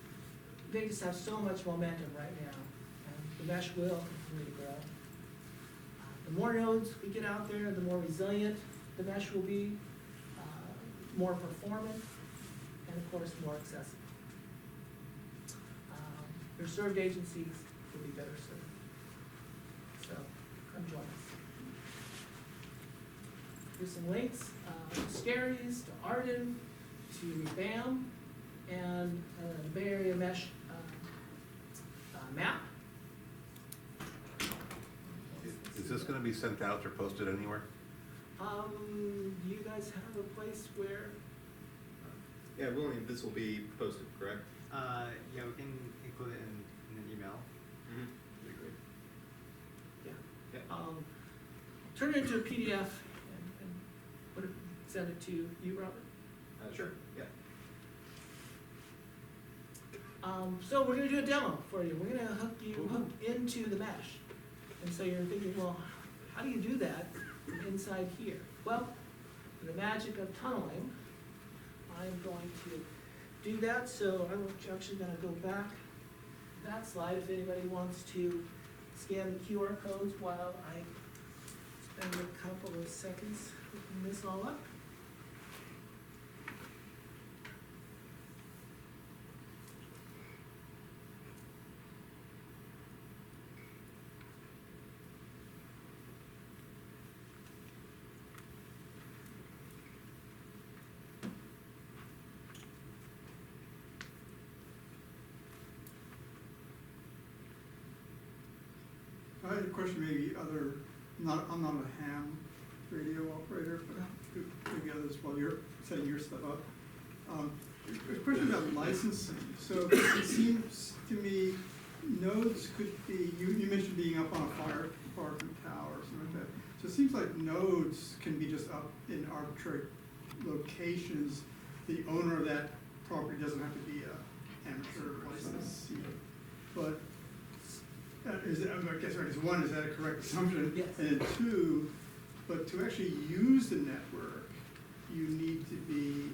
they just have so much momentum right now, and the mesh will continue to grow. The more nodes we get out there, the more resilient the mesh will be, more performant, and of course, more accessible. Your served agencies will be better served. So, come join us. Here's some links, to Scaries, to Arden, to BAM, and the Bay Area Mesh map. Is this gonna be sent out or posted anywhere? Do you guys have a place where, Yeah, William, this will be posted, correct? Yeah, we can include it in an email. Mm-hmm. That'd be great. yeah, Yeah. turn it into a PDF and put it, send it to you, Robert? Sure, yeah. So we're gonna do a demo for you. We're gonna hook into the mesh. And so you're thinking, well, how do you do that inside here? Well, the magic of tunneling, I'm going to do that. So I'm actually gonna go back that slide if anybody wants to scan the QR codes while I spend a couple of seconds hooking this all up. I had a question, maybe I'm not a ham radio operator, but maybe others while you're setting your stuff up. A question about licensing. So it seems to me nodes could be, you mentioned being up on a fire department tower or something like that. So it seems like nodes can be just up in arbitrary locations. The owner of that property doesn't have to be a amateur licensee. But I guess one, is that a correct assumption? Yes. And then two, but to actually use the network, you need to be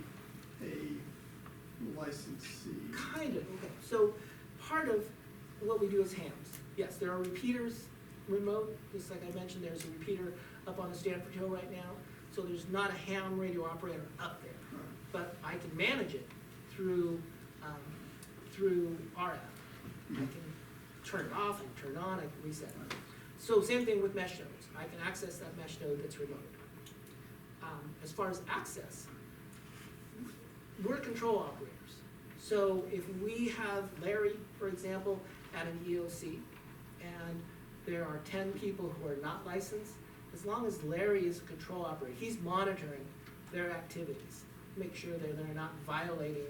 a licensee. Kind of, okay. So part of what we do is hams. Yes, there are repeaters remote, just like I mentioned, there's a repeater up on the Stanford Hill right now. So there's not a ham radio operator up there. Right. But I can manage it through RF. I can turn it off, I can turn it on, I can reset it. So same thing with mesh nodes. I can access that mesh node that's remote. As far as access, we're control operators. So if we have Larry, for example, at an EOC, and there are 10 people who are not licensed, as long as Larry is a control operator, he's monitoring their activities, make sure that they're not violating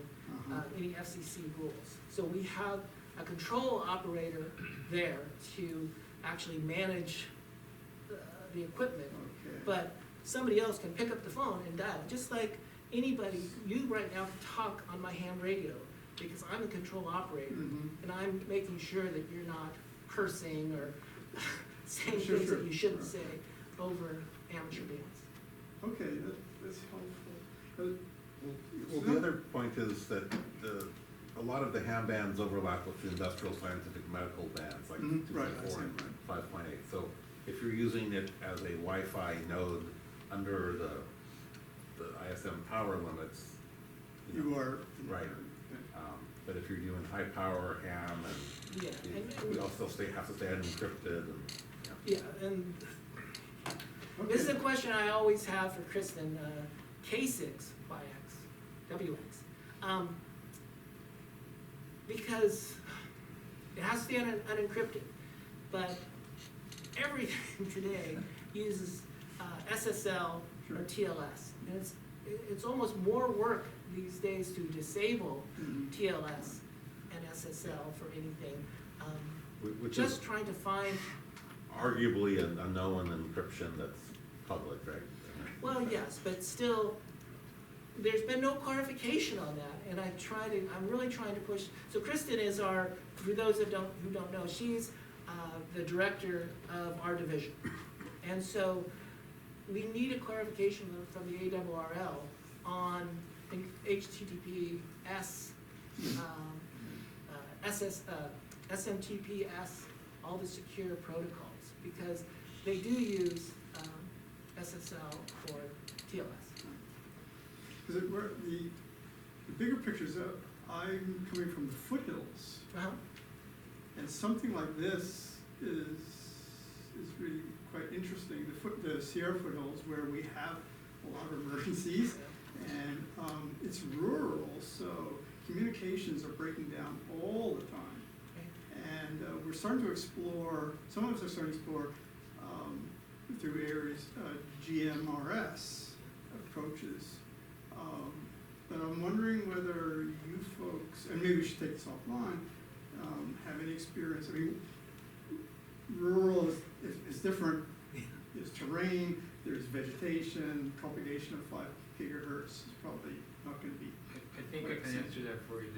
any FCC rules. So we have a control operator there to actually manage the equipment. Okay. But somebody else can pick up the phone and dial, just like anybody, you right now can talk on my ham radio because I'm the control operator, Mhm. and I'm making sure that you're not cursing or saying Sure, things sure. that you shouldn't Right. say over amateur bands. Okay, that's helpful. Well, the other point is that a lot of the ham bands overlap with the industrial, scientific, medical bands, like Mhm, right, I 2.4 see, and right. 5.8. So if you're using it as a Wi-Fi node under the ISM power limits, You know, are. Right. Okay. But if you're doing high power ham and Yeah, we all still have to stay unencrypted and, Yeah, and this is a Okay. question I always have for Kristen, K6 by X, WX. Because it has to be unencrypted, but everything today uses SSL or Sure. TLS. And it's almost more work these days to disable Mhm. TLS and SSL for anything. which Just is trying to find, arguably a known encryption that's public, right? well, yes, but still, there's been no clarification on that, and I'm really trying to push. So Kristen is for those who don't know, she's the director of our division. And so we need a clarification from the ARRL on HTTPS, SMTPS, all the secure protocols, because they do use SSL for TLS. Because where the bigger picture is, I'm coming from the foothills, Uh-huh. and something like this is really quite interesting. The Sierra foothills, where we have a lot of emergencies, and it's rural, so communications are breaking down all the time. And we're starting to explore, some of us are starting to explore through areas, GMRS approaches. But I'm wondering whether you folks, and maybe we should take this offline, have any experience. I mean, rural is different. There's terrain, there's vegetation, propagation of 5 gigahertz is probably not gonna be. I think I can answer that for you,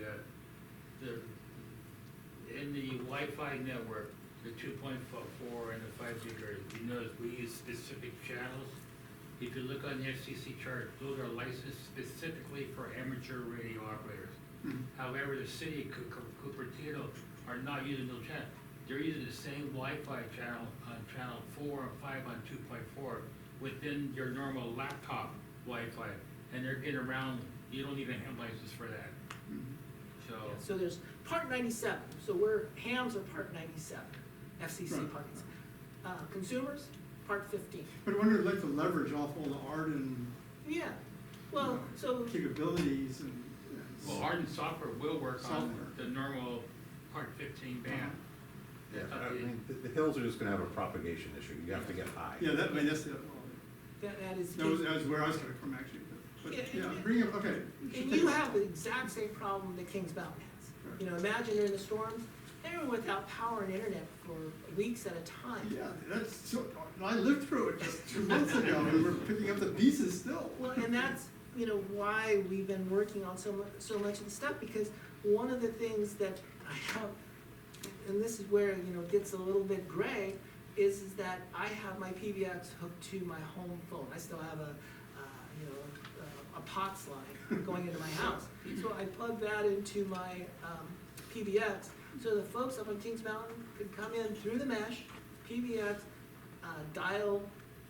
in the Wi-Fi network, the 2.4 and the 5 gigahertz, you notice we use specific channels. If you look on the FCC chart, those are licensed specifically for amateur radio operators. Mhm. However, the city of Cupertino are not using those channels. They're using the same Wi-Fi channel on channel 4 and 5 on 2.4 within your normal laptop Wi-Fi. And they're getting around, you don't need a ham license for that. Mhm. So, Yeah, so there's Part 97, so hams are Part 97, FCC Right. Part 97. Consumers, Part 15. But I wonder, if I'd like to leverage off all the Arden Yeah, well, so, capabilities and. well, Arden software will work on Software. the normal Part 15 band. Yeah, That's not I the- mean, the hills are just gonna have a propagation issue. You have to get high. Yeah, that, I mean, that's the, that is. that was where I was coming from, actually. But, Yeah, yeah, and- bring up, okay. we should And take you it have the offline. exact same problem that Kings Mountain has. Right. You know, imagine during the storms, they were without power and internet for weeks at a time. Yeah, that's, so, I lived through it just 2 months ago, and we're picking up the pieces still. Well, and that's, you know, why we've been working on so much of the stuff, because one of the things that I have, and this is where, you know, it gets a little bit gray, is that I have my PBX hooked to my home phone. I still have a POTS line going into my house. So I plug that into my PBX, so the folks up on Kings Mountain could come in through the mesh, PBX, dial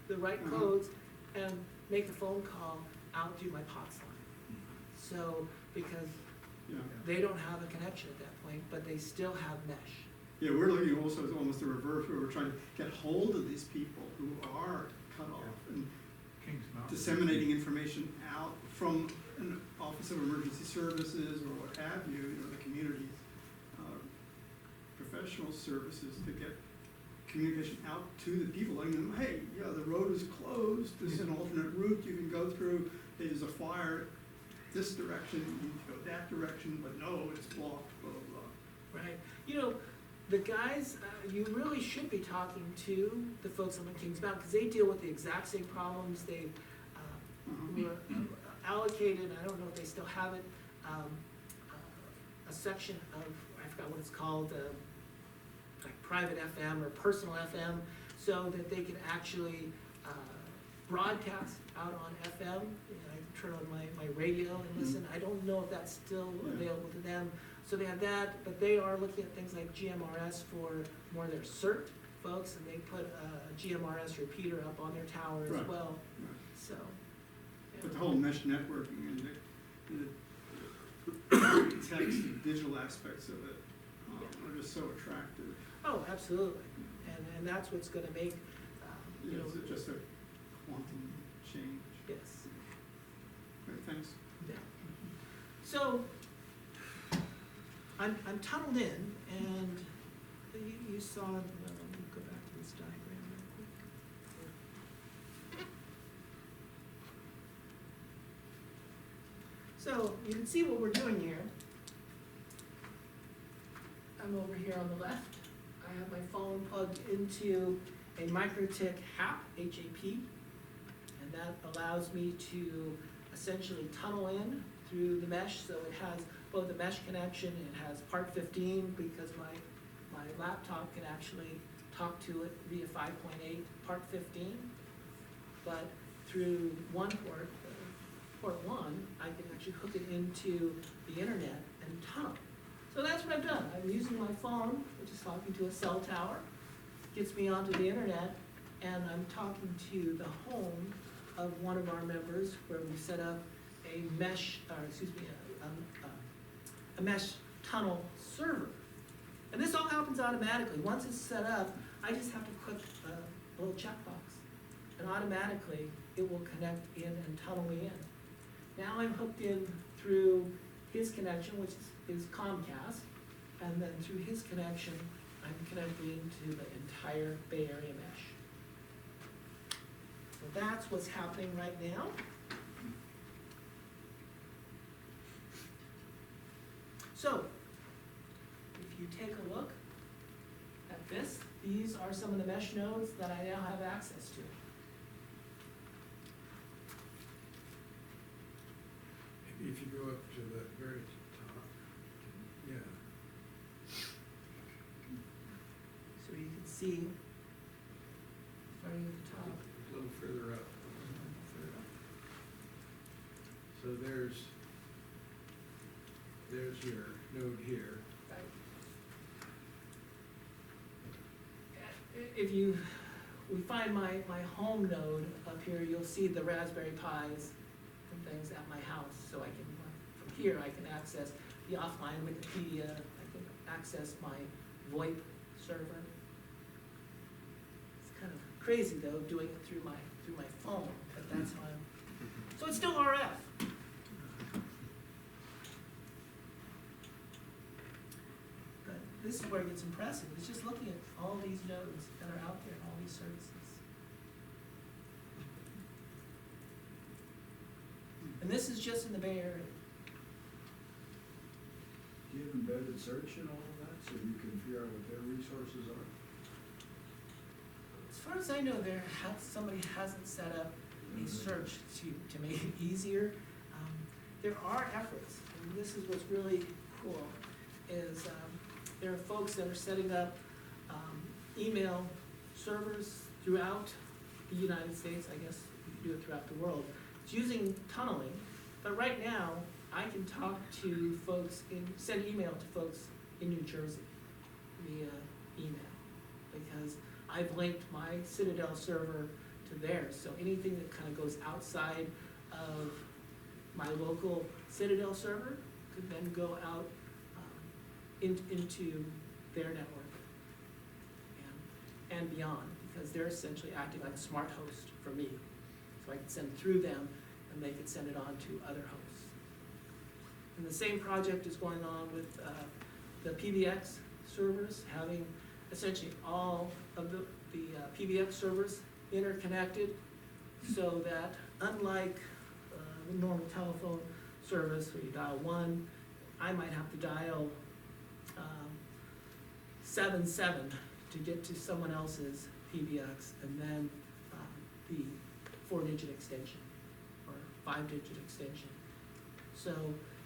the right Mhm. codes, and make the phone call out through my POTS line. So, because Yeah, they don't have a connection at that point, but they still have mesh. yeah, we're looking also at almost the reverse, where we're trying to get hold of these people who are cut off and Kings Mountain. disseminating information out from an Office of Emergency Services or what have you, you know, the communities, professional services to get communication out to the people, letting them, hey, yeah, the road is closed, this is an alternate route you can go through, there's a fire this direction, you need to go that direction, but no, it's blocked, blah, blah, blah. Right, you know, the guys, you really should be talking to the folks on the Kings Mountain, because they deal with the exact same problems. They were allocated, I don't know if they still have it, a section of, I forgot what it's called, like private FM or personal FM, so that they can actually broadcast out on FM. And I can turn on my radio and listen. I don't know if that's still available to them. So they have that, but they are looking at things like GMRS for more of their CERT folks, and they put a GMRS repeater up on their tower as Right. well, Right. so. yeah. But the whole mesh networking and the text and digital aspects of it are just so attractive. Oh, absolutely, and that's what's gonna make, you know. Is it just a quantum change? Yes, Right, thanks. yeah. So, I'm tunneled in, and you saw, let me go back to this diagram real quick. So, you can see what we're doing here. I'm over here on the left. I have my phone plugged into a MikroTik HAP, H-A-P, and that allows me to essentially tunnel in through the mesh, so it has both the mesh connection, and it has part 15, because my laptop can actually talk to it via 5.8 part 15, but through one port, port 1, I can actually hook it into the internet and tunnel. So that's what I've done. I'm using my phone, which is talking to a cell tower, gets me onto the internet, and I'm talking to the home of one of our members where we set up a mesh, a mesh tunnel server. And this all happens automatically. Once it's set up, I just have to click a little checkbox, and automatically it will connect in and tunnel me in. Now I'm hooked in through his connection, which is Comcast, and then through his connection, I'm connected into the entire Bay Area mesh. So that's what's happening right now. So, if you take a look at this, these are some of the mesh nodes that I now have access to. Maybe if you go up to the very top, yeah. So you can see, starting at the top. A little further up. So there's your node here. If we find my home node up here, you'll see the Raspberry Pis and things at my house. So I can, from here, I can access the offline Wikipedia, I can access my VoIP server. It's kind of crazy though, doing it through my phone, but that's how I'm, so it's still RF. But this is where it gets impressive. It's just looking at all these nodes that are out there and all these services. And this is just in the Bay Area. Do you have embedded search and all of that, so you can figure out what their resources are? As far as I know, somebody hasn't set up a search to make it easier. There are efforts, and this is what's really cool, is there are folks that are setting up email servers throughout the United States. I guess you can do it throughout the world. It's using tunneling, but right now, I can talk to folks, send email to folks in New Jersey via email, because I've linked my Citadel server to theirs, so anything that kind of goes outside of my local Citadel server could then go out into their network and beyond, because they're essentially acting like a smart host for me. So I can send through them, and they can send it on to other hosts. And the same project is going on with the PBX servers, having essentially all of the PBX servers interconnected, so that unlike the normal telephone service where you dial 1, I might have to dial 77 to get to someone else's PBX, and then the 4-digit extension or 5-digit extension. So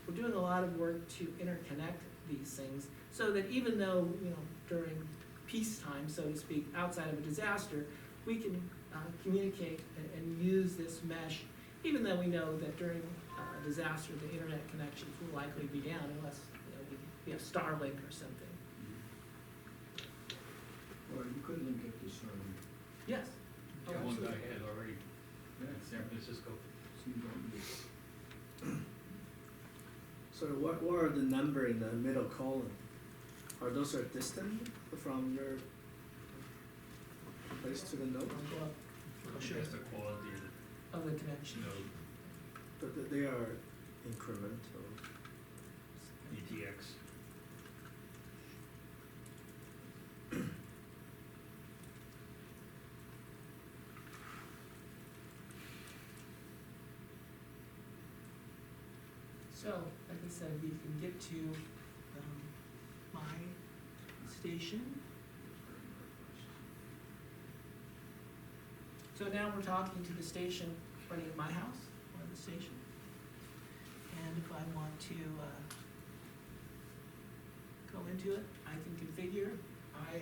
we're doing a lot of work to interconnect these things, so that even though, during peacetime, so to speak, outside of a disaster, we can communicate and use this mesh, even though we know that during a disaster, the internet connections will likely be down unless, we have Starlink or something. Or you could link it to Starlink. Yes. Oh, Got one guy absolutely. ahead already Yeah. in San Francisco. Seems obvious. So what are the number in the middle column? Are those distant from your place to the node? I'll go up. I'll show you That's the quality of of the connection. the node, But they are incremental. ETX. So, like I said, we can get to my station. So now we're talking to the station running in my house, or the station. And if I want to go into it, I can configure. I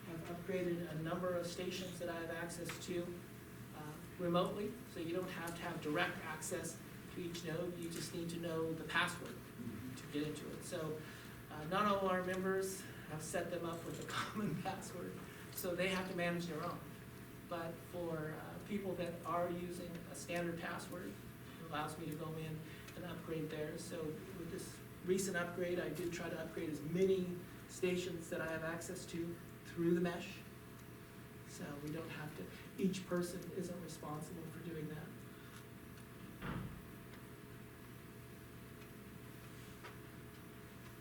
have upgraded a number of stations that I have access to remotely, so you don't have to have direct access to each node. You just need to know the password to get into it. So not all our members have set them up with a common password, so they have to manage their own. But for people that are using a standard password, it allows me to go in and upgrade theirs. So with this recent upgrade, I did try to upgrade as many stations that I have access to through the mesh. So we don't have to, each person isn't responsible for doing that.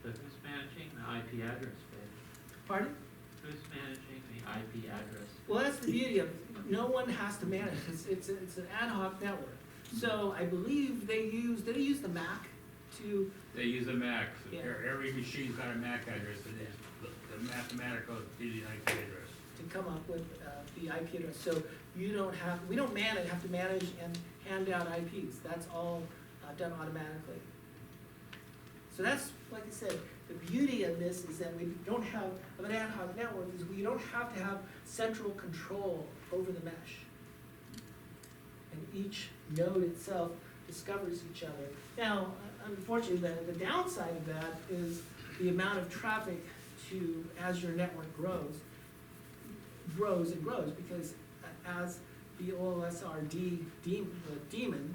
But who's managing the IP address space? Pardon? Who's managing the IP address? Well, that's the beauty of it. No one has to manage. It's an ad hoc network. So I believe they use the Mac to, They use a Mac, so Yeah. every machine's got a Mac address, and the mathematical is the IP address. come up with the IP address. So we don't have to manage and hand out IPs. That's all done automatically. So that's, like I said, the beauty of this is that we don't have, of an ad hoc network, is we don't have to have central control over the mesh. And each node itself discovers each other. Now, unfortunately, the downside of that is the amount of traffic as your network grows and grows, because as the OLSRD daemon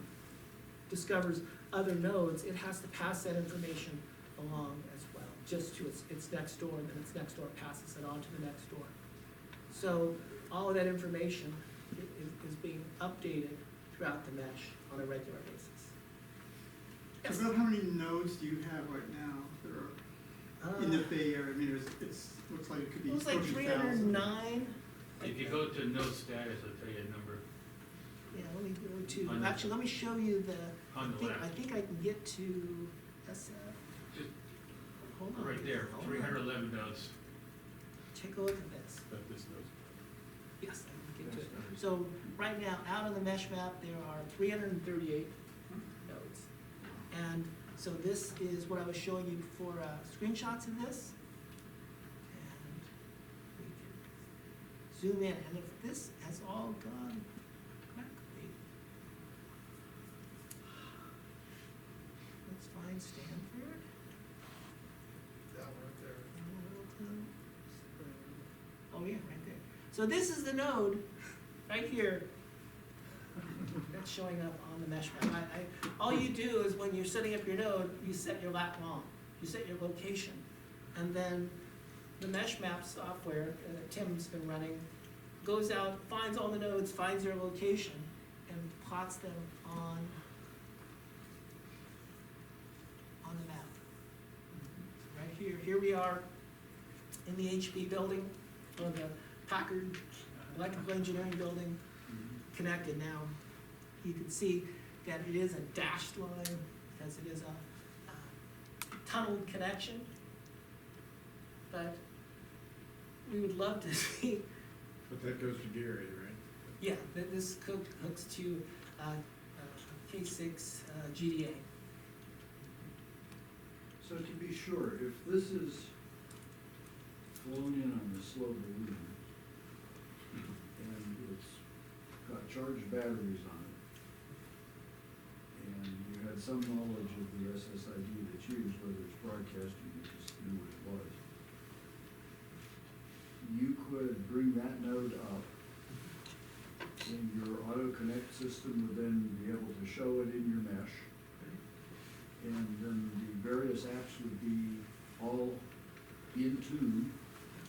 discovers other nodes, it has to pass that information along as well, just to its next door, and then its next door passes it on to the next door. So all of that information is being updated throughout the mesh on a regular basis. Yes? So about how many nodes do you have right now that are in the Bay Area? I mean, it's looks like it could be It was like approaching 309. If you go to node status, it'll tell you a number. Yeah, let me go to, On the- actually, let me show you the, On the left. I think I can get to SF. Just Hold on. right there, Hold on. 311 nodes. Take a look at this. That this knows. Yes, I can get to it. So right now, out of the mesh map, there are 338 nodes. And so this is what I was showing you before, screenshots of this. And we can zoom in, and if this has all gone correctly, let's find Stanford. That one right there. Oh, yeah, right there. So this is the node, right here, that's showing up on the mesh map. All you do is when you're setting up your node, you set your lat long, you set your location. And then the mesh map software that Tim's been running goes out, finds all the nodes, finds their location, and plots them on the map. Right here we are in the HP building, or the Packard electrical engineering building, connected now. You can see that it is a dashed line, because it is a tunneled connection. But we would love to see, But that goes to Gary, right? yeah, this hooks to K6 GDA. So So to be sure, if this is flown in on a slow balloon, and it's got charged batteries on it, and you had some knowledge of the SSID that's used, whether it's broadcasting, you just knew what it was, you could bring that node up, and your auto connect system would then be able to show it in your mesh, and then the various apps would be all in tune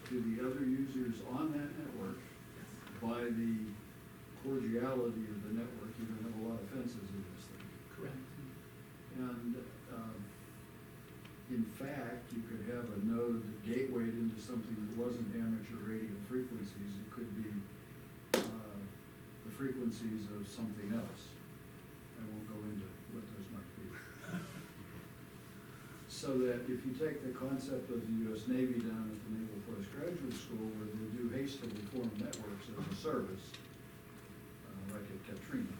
to the other users on that network by the cordiality of the network. You don't have a lot of fences in this thing. Correct. And in fact, you could have a node that gatewayed into something that wasn't amateur radio frequencies. It could be the frequencies of something else. I won't go into what those might be. So that if you take the concept of the US Navy down at the Naval Postgraduate School, where they do hastily formed networks as a service, like at Katrina,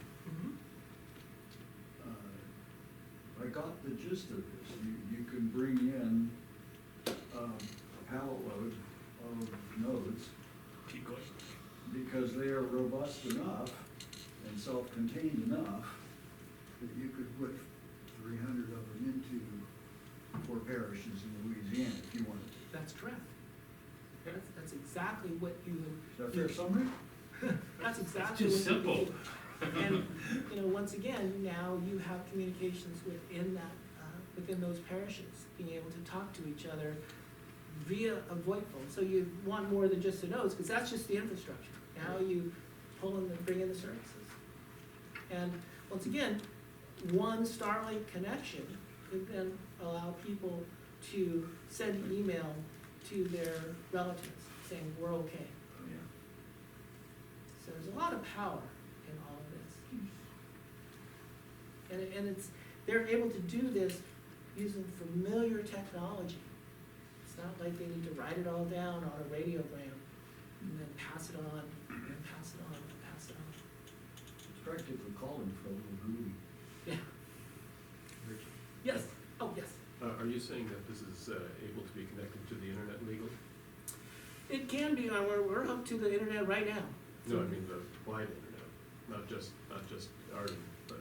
I got the gist of this. You can bring in a pallet load of nodes Keep going. because they are robust enough and self-contained enough that you could put 300 of them into 4 parishes in Louisiana if you wanted to. That's correct. That's exactly what you would. Is that a fair summary? That's exactly It's what too you simple. would do. And, you know, once again, now you have communications within that, within those parishes, being able to talk to each other via a VoIP phone. So you want more than just the nodes, because that's just the infrastructure. Now you pull in and bring in the services. And once again, one Starlink connection could then allow people to send email to their relatives saying, we're okay. Oh, yeah. So there's a lot of power in all of this. And it's, they're able to do this using familiar technology. It's not like they need to write it all down on a radiogram and then pass it on, and pass it on, and pass it on. It's practically calling for a little GUI. Yeah. Richard, Yes, oh, yes. are you saying that this is able to be connected to the internet legally? It can be, we're hooked to the internet right now. No, I mean the wide internet, not just our, but.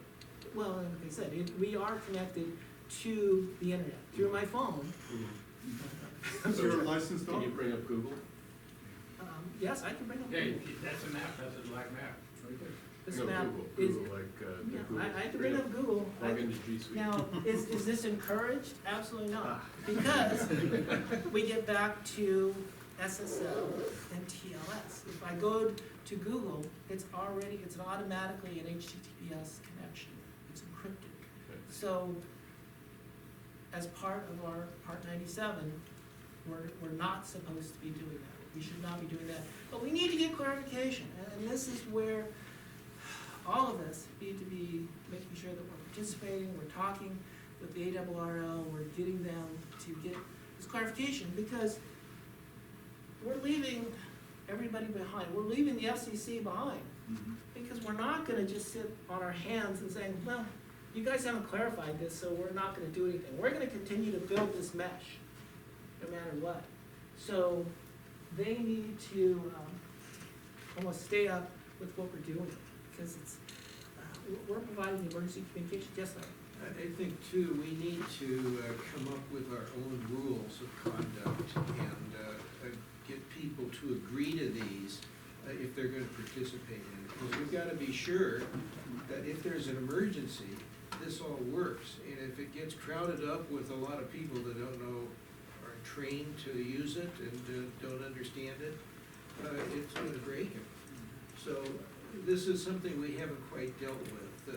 Well, like I said, we are connected to the internet through my phone. Is there a license Can you dog? bring up Google? Yes, I can bring up. Yeah, that's a map, that's a black map. Right there. This No, map Google, is, Google, like, yeah, Google. I can bring up Google. Log into G Suite. Now, is this encouraged? Absolutely not, Ah. because we get back to SSL and TLS. If I go to Google, it's automatically an HTTPS connection. It's encrypted. Okay. So, as part of our Part 97, we're not supposed to be doing that. We should not be doing that. But we need to get clarification, and this is where all of us need to be making sure that we're participating, we're talking with the ARRL, we're getting them to get this clarification, because we're leaving everybody behind. We're leaving the FCC behind, because we're not gonna just sit on our hands and saying, well, you guys haven't clarified this, so we're not gonna do anything. We're gonna continue to build this mesh, no matter what. So they need to almost stay up with what we're doing, because it's, we're providing the emergency communications. Yes, sir. I think too, we need to come up with our own rules of conduct and get people to agree to these if they're gonna participate in it. Because we've gotta be sure that if there's an emergency, this all works. And if it gets crowded up with a lot of people that don't know, aren't trained to use it and don't understand it, it's gonna break it. So this is something we haven't quite dealt with.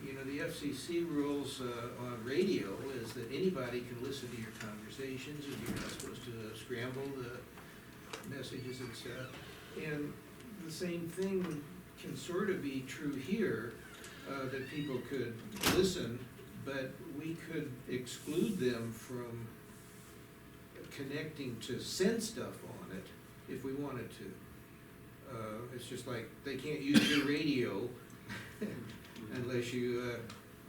You know, the FCC rules on radio is that anybody can listen to your conversations, and you're not supposed to scramble the messages and stuff. And the same thing can sort of be true here, that people could listen, but we could exclude them from connecting to send stuff on it if we wanted to. It's just like they can't use your radio unless you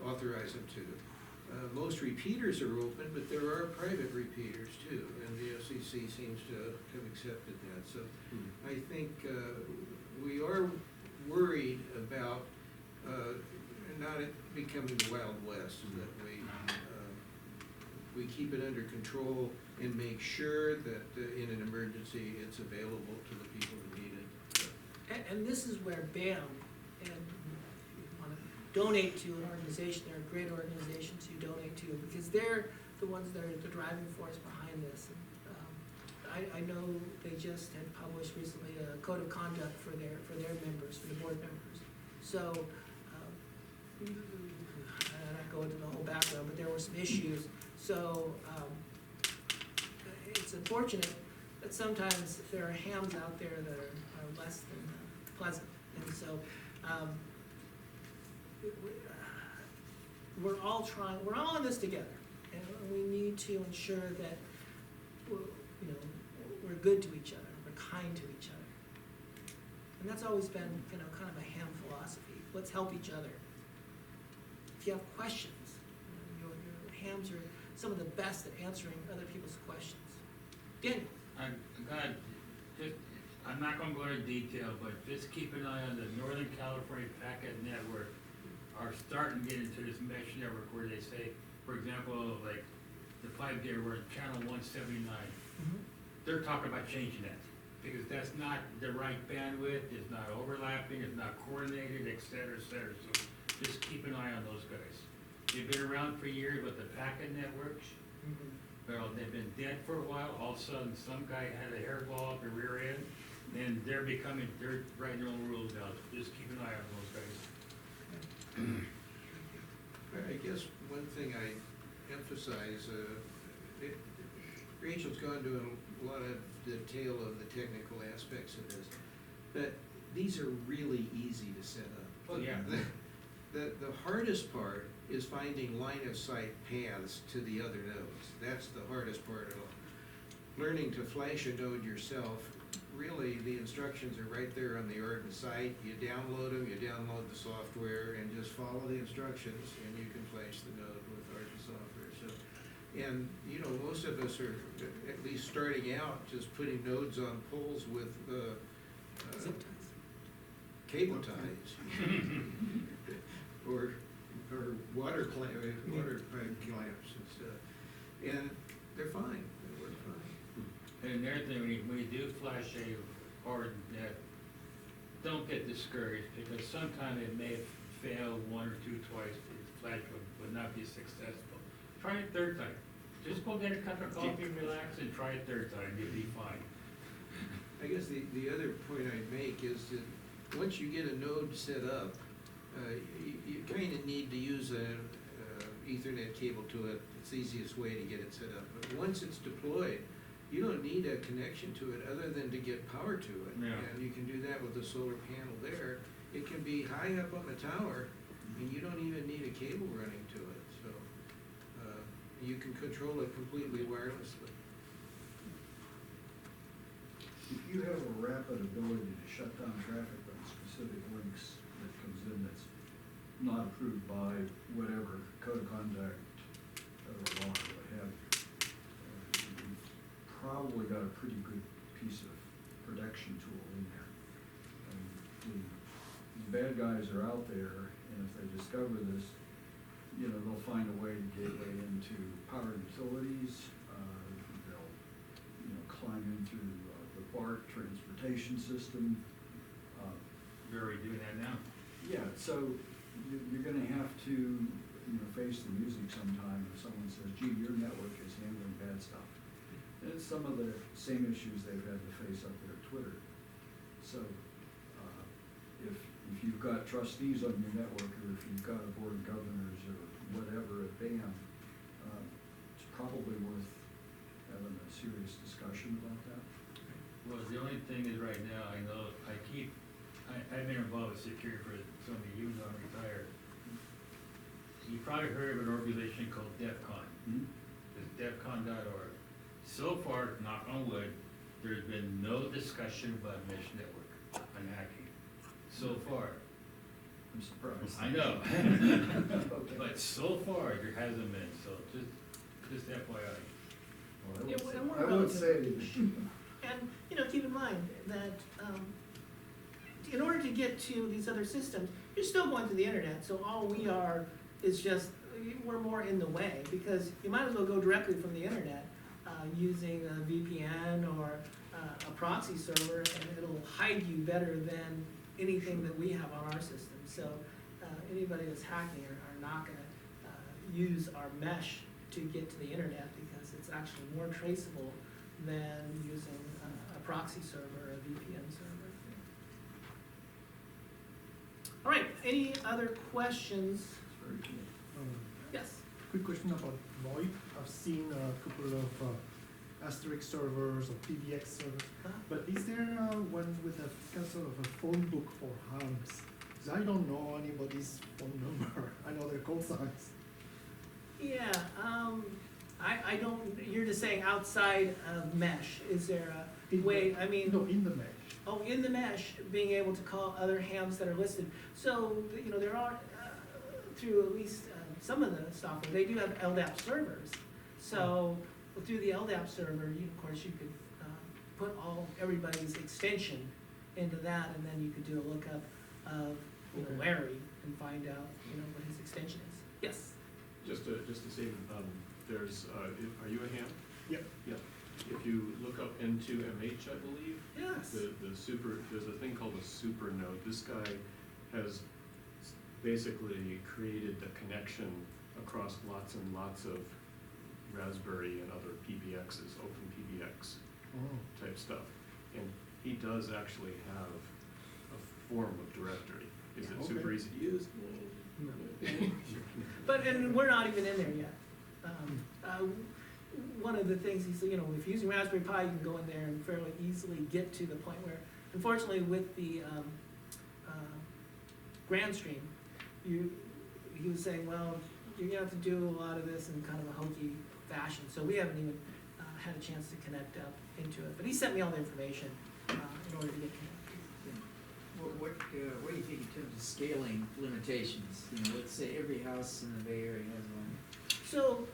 authorize them to. Most repeaters are open, but there are private repeaters too, and the FCC seems to have accepted that. So I think we are worried about not it becoming the Wild West, that we keep it under control and make sure that in an emergency, it's available to the people who need it. And this is where BAM, and if you wanna donate to an organization, there are great organizations you donate to, because they're the ones that are the driving force behind this. And, I know they just had published recently a code of conduct for their members, for the board members. So, I'm not going into the whole background, but there were some issues. So, it's unfortunate that sometimes there are hams out there that are less than pleasant. And so, we're all in this together. And we need to ensure that, we're good to each other, we're kind to each other. And that's always been, kind of a ham philosophy. Let's help each other. If you have questions, your hams are some of the best at answering other people's questions. Daniel? I'm not gonna go into detail, but just keep an eye on the Northern California Packard network are starting to get into this mesh network where they say, for example, like the 5G, we're in channel 179. They're talking about changing that because that's not the right bandwidth, it's not overlapping, it's not coordinated, et cetera, et cetera. So just keep an eye on those guys. They've been around for years with the Packard networks. Well, they've been dead for a while. All of a sudden, some guy had a hairball up the rear end, and they're writing their own rules now. Just keep an eye on those guys. I guess one thing I emphasize, Rachel's gone to a lot of detail of the technical aspects of this, but these are really easy to set up. Oh, yeah. The hardest part is finding line of sight paths to the other nodes. That's the hardest part of all. Learning to flash a node yourself, really the instructions are right there on the Arden site. You download them, you download the software, and just follow the instructions, and you can flash the node with Arden software. So, and most of us are at least starting out just putting nodes on poles with Zip ties. cable ties. or water pipe clamps and stuff. And they're fine, they work fine. And another thing, when you do flash a hard net, don't get discouraged because sometimes it may fail one or two twice. The flash would not be successful. Try it third time. Just go get a cup of coffee, relax, and try it third time. You'll be fine. I guess the other point I'd make is that once you get a node set up, you kind of need to use a Ethernet cable to it. It's the easiest way to get it set up. But once it's deployed, you don't need a connection to it other than to get power to it. Yeah. And you can do that with the solar panel there. It can be high up on the tower, and you don't even need a cable running to it. So you can control it completely wirelessly. If you have a rapid ability to shut down traffic on specific links that comes in that's not approved by whatever code of conduct, federal law, what have you, you've probably got a pretty good piece of protection tool in there. And the bad guys are out there, and if they discover this, they'll find a way to gateway into power utilities. They'll, climb in through the BART transportation system. We're already doing that now. Yeah, so you're gonna have to, face the music sometime if someone says, gee, your network is handling bad stuff. And it's some of the same issues they've had to face up there at Twitter. So, if you've got trustees on your network, or if you've got a board of governors or whatever at BAM, it's probably worth having a serious discussion about that. Well, the only thing is right now, I know, I've been involved with security for so many years, I'm retired. You probably heard of an organization called DEFCON. It's DEFCON.org. So far, knock on wood, there's been no discussion about mesh network on hacking. So far. I'm surprised. I know. Okay. But so far, there hasn't been, so just FYI. Well, Yeah, and we're I would relative. say, And, you know, keep in mind that, in order to get to these other systems, you're still going through the internet, so all we are is just, we're more in the way, because you might as well go directly from the internet, using a VPN or a proxy server, and it'll hide you better than anything that we have on our system. So, anybody that's hacking are not gonna, use our mesh to get to the internet, because it's actually more traceable than using a proxy server or a VPN server. All right, any other questions? it's very cool. Yes? Quick question about VoIP. I've seen a couple of asterisk servers or PBX servers, but is there one with a kind of sort of a phone book for hams? Because I don't know anybody's phone number. I know their call signs. Yeah, I don't, you're just saying outside of mesh, is there a way, I mean? No, in the mesh. Oh, in the mesh, being able to call other hams that are listed. So, you know, there are, through at least some of the software, they do have LDAP servers. So, through the LDAP server, of course, you could put everybody's extension into that, and then you could do a lookup of, you know, Okay. Larry and find out, you know, what his extension is. Yes? Just to say, there's, are you a ham? Yep. Yeah. If you look up N2MH, I believe, Yes. there's a thing called a super node. This guy has basically created the connection across lots and lots of Raspberry and other PBXs, open PBX Oh. type stuff. And he does actually have a form of directory. Is it super Okay. easy to use? But, and we're not even in there yet. One of the things is, you know, if you're using Raspberry Pi, you can go in there and fairly easily get to the point where, unfortunately, with the GrandStream, he was saying, well, you're gonna have to do a lot of this in kind of a hokey fashion, so we haven't even had a chance to connect up into it. But he sent me all the information in order to get connected. What do you think in terms of scaling limitations? You know, let's say every house in the Bay Area has one. So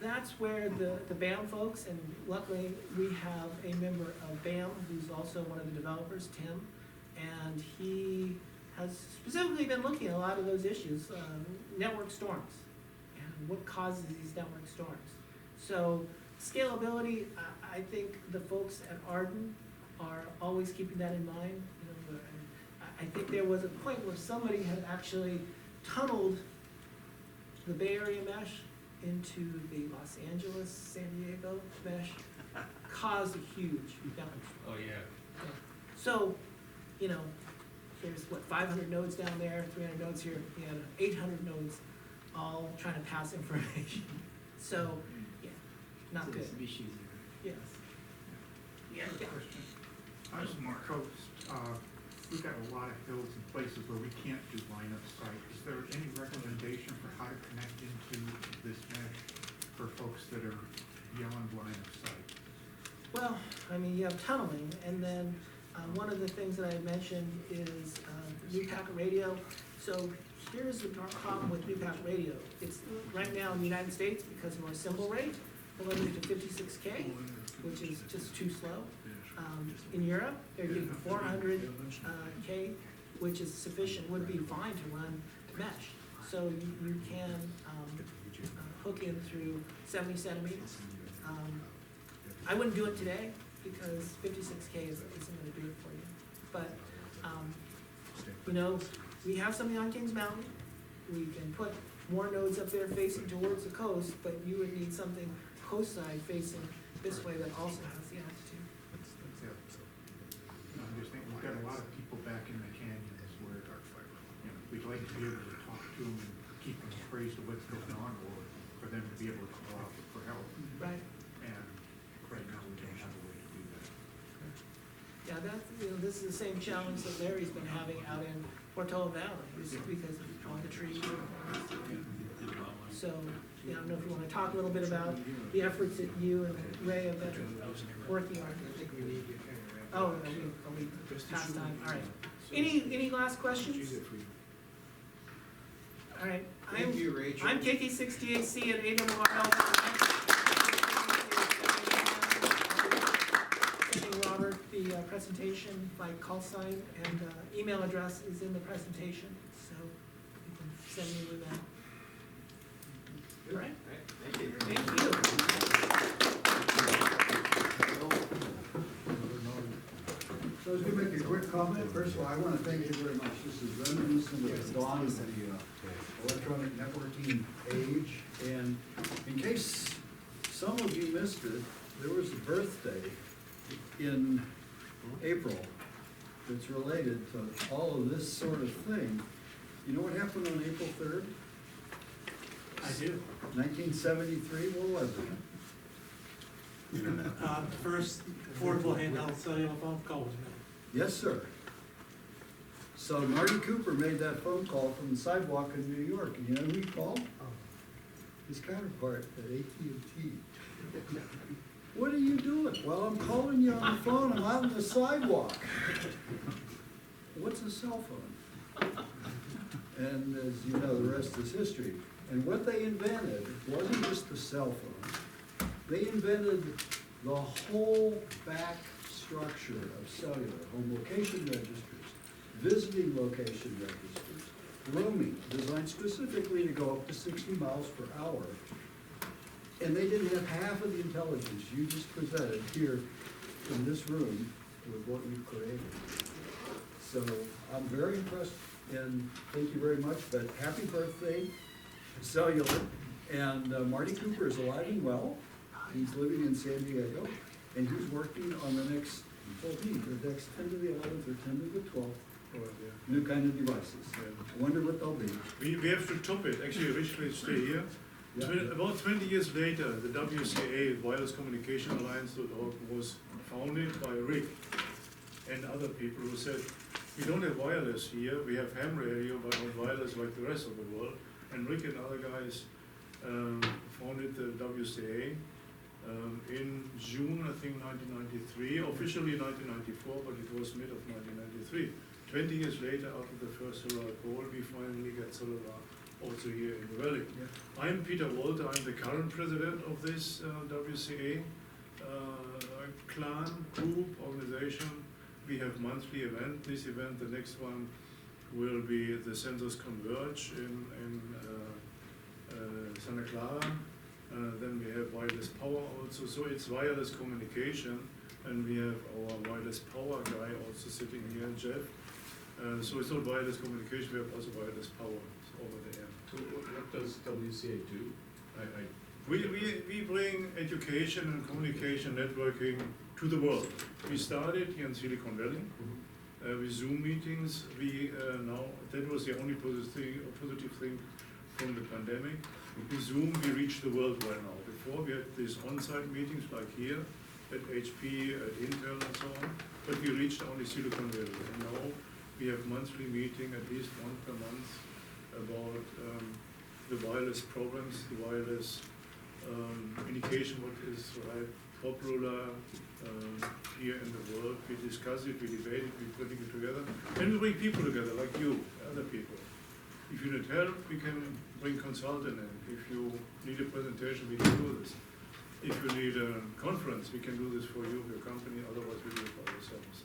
that's where the BAM folks, and luckily we have a member of BAM who's also one of the developers, Tim, and he has specifically been looking at a lot of those issues, network storms, and what causes these network storms. So scalability, I think the folks at Arden are always keeping that in mind. You know, I think there was a point where somebody had actually tunneled the Bay Area mesh into the Los Angeles, San Diego mesh, caused a huge damage. Oh, yeah. So, you know, there's what, 500 nodes down there, 300 nodes here, you know, 800 nodes all trying to pass information. So, yeah, not So good. there's some issues there. Yes. Yeah, yeah. Question. On the coast, we've got a lot of hills and places where we can't do line of sight. Is there any recommendation for how to connect into this mesh for folks that are beyond line of sight? Well, I mean, you have tunneling, and then one of the things that I mentioned is new Packard radio. So here's the problem with new Packard radio. It's right now in the United States, because of our symbol rate, we're limited to 56K, which is just too slow. In Europe, they're giving 400K, which is sufficient, would be fine to run mesh. So you can hook in through 70 centimeters. I wouldn't do it today, because 56K isn't gonna do it for you. But, you know, we have something on Kings Mountain. We can put more nodes up there facing towards the coast, but you would need something coast side facing this way that also has the altitude. I'm just thinking, we've got a lot of people back in the canyons where, you know, we'd like to be able to talk to them and keep them appraised of what's going on, or for them to be able to call out for help. Right. And right now, we don't have a way to do that. Yeah, that's, you know, this is the same challenge that Larry's been having out in Portola Valley, is because of all the trees. So, you know, I don't know if you wanna talk a little bit about the efforts that you and Ray have been working on. I think we need to kind of wrap Oh, up. are we past time? All right. Any last questions? All right, Thank you, Rachel. I'm KK60AC at AWRL. Sending Robert the presentation by call sign, and email address is in the presentation, so you can send me with that. All right, Thank you. thank you. So I was gonna make a quick comment. First of all, I wanna thank you very much. This is reminiscent of the dawn of the electronic networking age. And in case some of you missed it, there was a birthday in April that's related to all of this sort of thing. You know what happened on April 3rd? I do. 1973, what was it? First portable handheld cellular phone call was made. Yes, sir. So Marty Cooper made that phone call from the sidewalk in New York, and you know who he called? His counterpart at AT&T. What are you doing? Well, I'm calling you on the phone, I'm out on the sidewalk. What's a cell phone? And as you know, the rest is history. And what they invented wasn't just the cell phone. They invented the whole back structure of cellular, home location registers, visiting location registers, roaming, designed specifically to go up to 60 miles per hour. And they didn't have half of the intelligence you just presented here in this room with what you created. So I'm very impressed, and thank you very much, but happy birthday, Cellular. And Marty Cooper is alive and well. He's living in San Diego, and he's working on the next, he told me, the next 10 to the 11th or 10 to the 12th, new kind of devices. I wonder what they'll be. We have to top it, actually originally stay here. Yeah. About 20 years later, the WCA, Wireless Communication Alliance.org, was founded by Rick and other people who said, we don't have wireless here, we have ham radio, but not wireless like the rest of the world. And Rick and other guys founded the WCA in June, I think, 1993, officially 1994, but it was mid of 1993. 20 years later, after the first cellular call, we finally get cellular also here in the valley. Yeah. I'm Peter Walter, I'm the current president of this WCA clan, group, organization. We have monthly event. This event, the next one, will be the Sensors Converge in Santa Clara. Then we have wireless power also. So it's wireless communication, and we have our wireless power guy also sitting here, Jeff. So it's not wireless communication, we have also wireless power over there. So what does WCA do? We bring education and communication networking to the world. We started here in Silicon Valley with Zoom meetings. Now, that was the only positive thing from the pandemic. With Zoom, we reach the world right now. Before, we had these on-site meetings like here at HP, at Intel and so on, but we reached only Silicon Valley. And now we have monthly meeting, at least one per month, about the wireless programs, the wireless indication, what is right, popular here in the world. We discuss it, we debate it, we put it together, and we bring people together like you, other people. If you need help, we can bring consultant in. If you need a presentation, we can do this. If you need a conference, we can do this for you, your company, otherwise we do it for ourselves.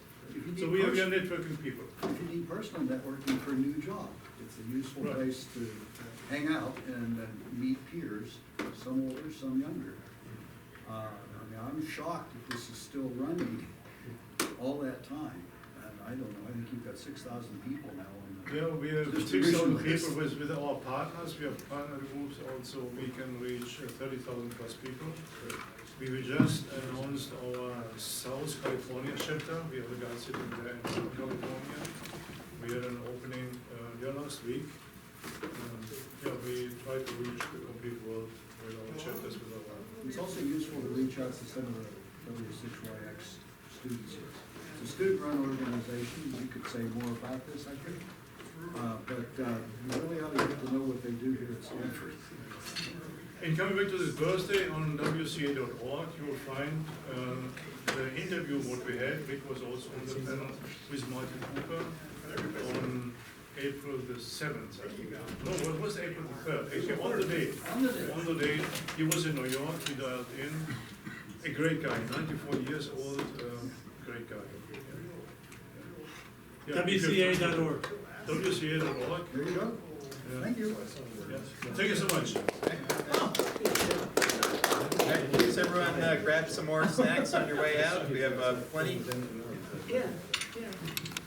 So we are networking people. If you need personal networking for a new job, it's a useful Right. place to hang out and meet peers, some older, some younger. I mean, I'm shocked if this is still running all that time. And I don't know, I think you've got 6,000 people now on the. Yeah, we have distribution 6,000 list. people with our partners. We have partner groups also. We can reach 30,000 plus people. We just announced our South California chapter. We have a guy sitting there in South California. We had an opening last week. We try to reach the complete world with our chapters, with our. It's also useful to reach out to some of the W6YX students here. It's a student-run organization, you could say more about this, I think. But you really ought to get to know what they do here at Stanford. And coming back to this birthday, on WCA.org, you will find the interview what we had. Rick was also on the panel with Martin Cooper on April the 7th, I think. No, it was April the 3rd, actually, on the day. On the day, he was in New York, he dialed in. A great guy, 94 years old, great guy. Yeah, WCA.org. WCA.org. There you go. Yeah. Thank you. Yeah. Thank you so much. All right, please everyone grab some more snacks on your way out. We have plenty. Yeah, yeah.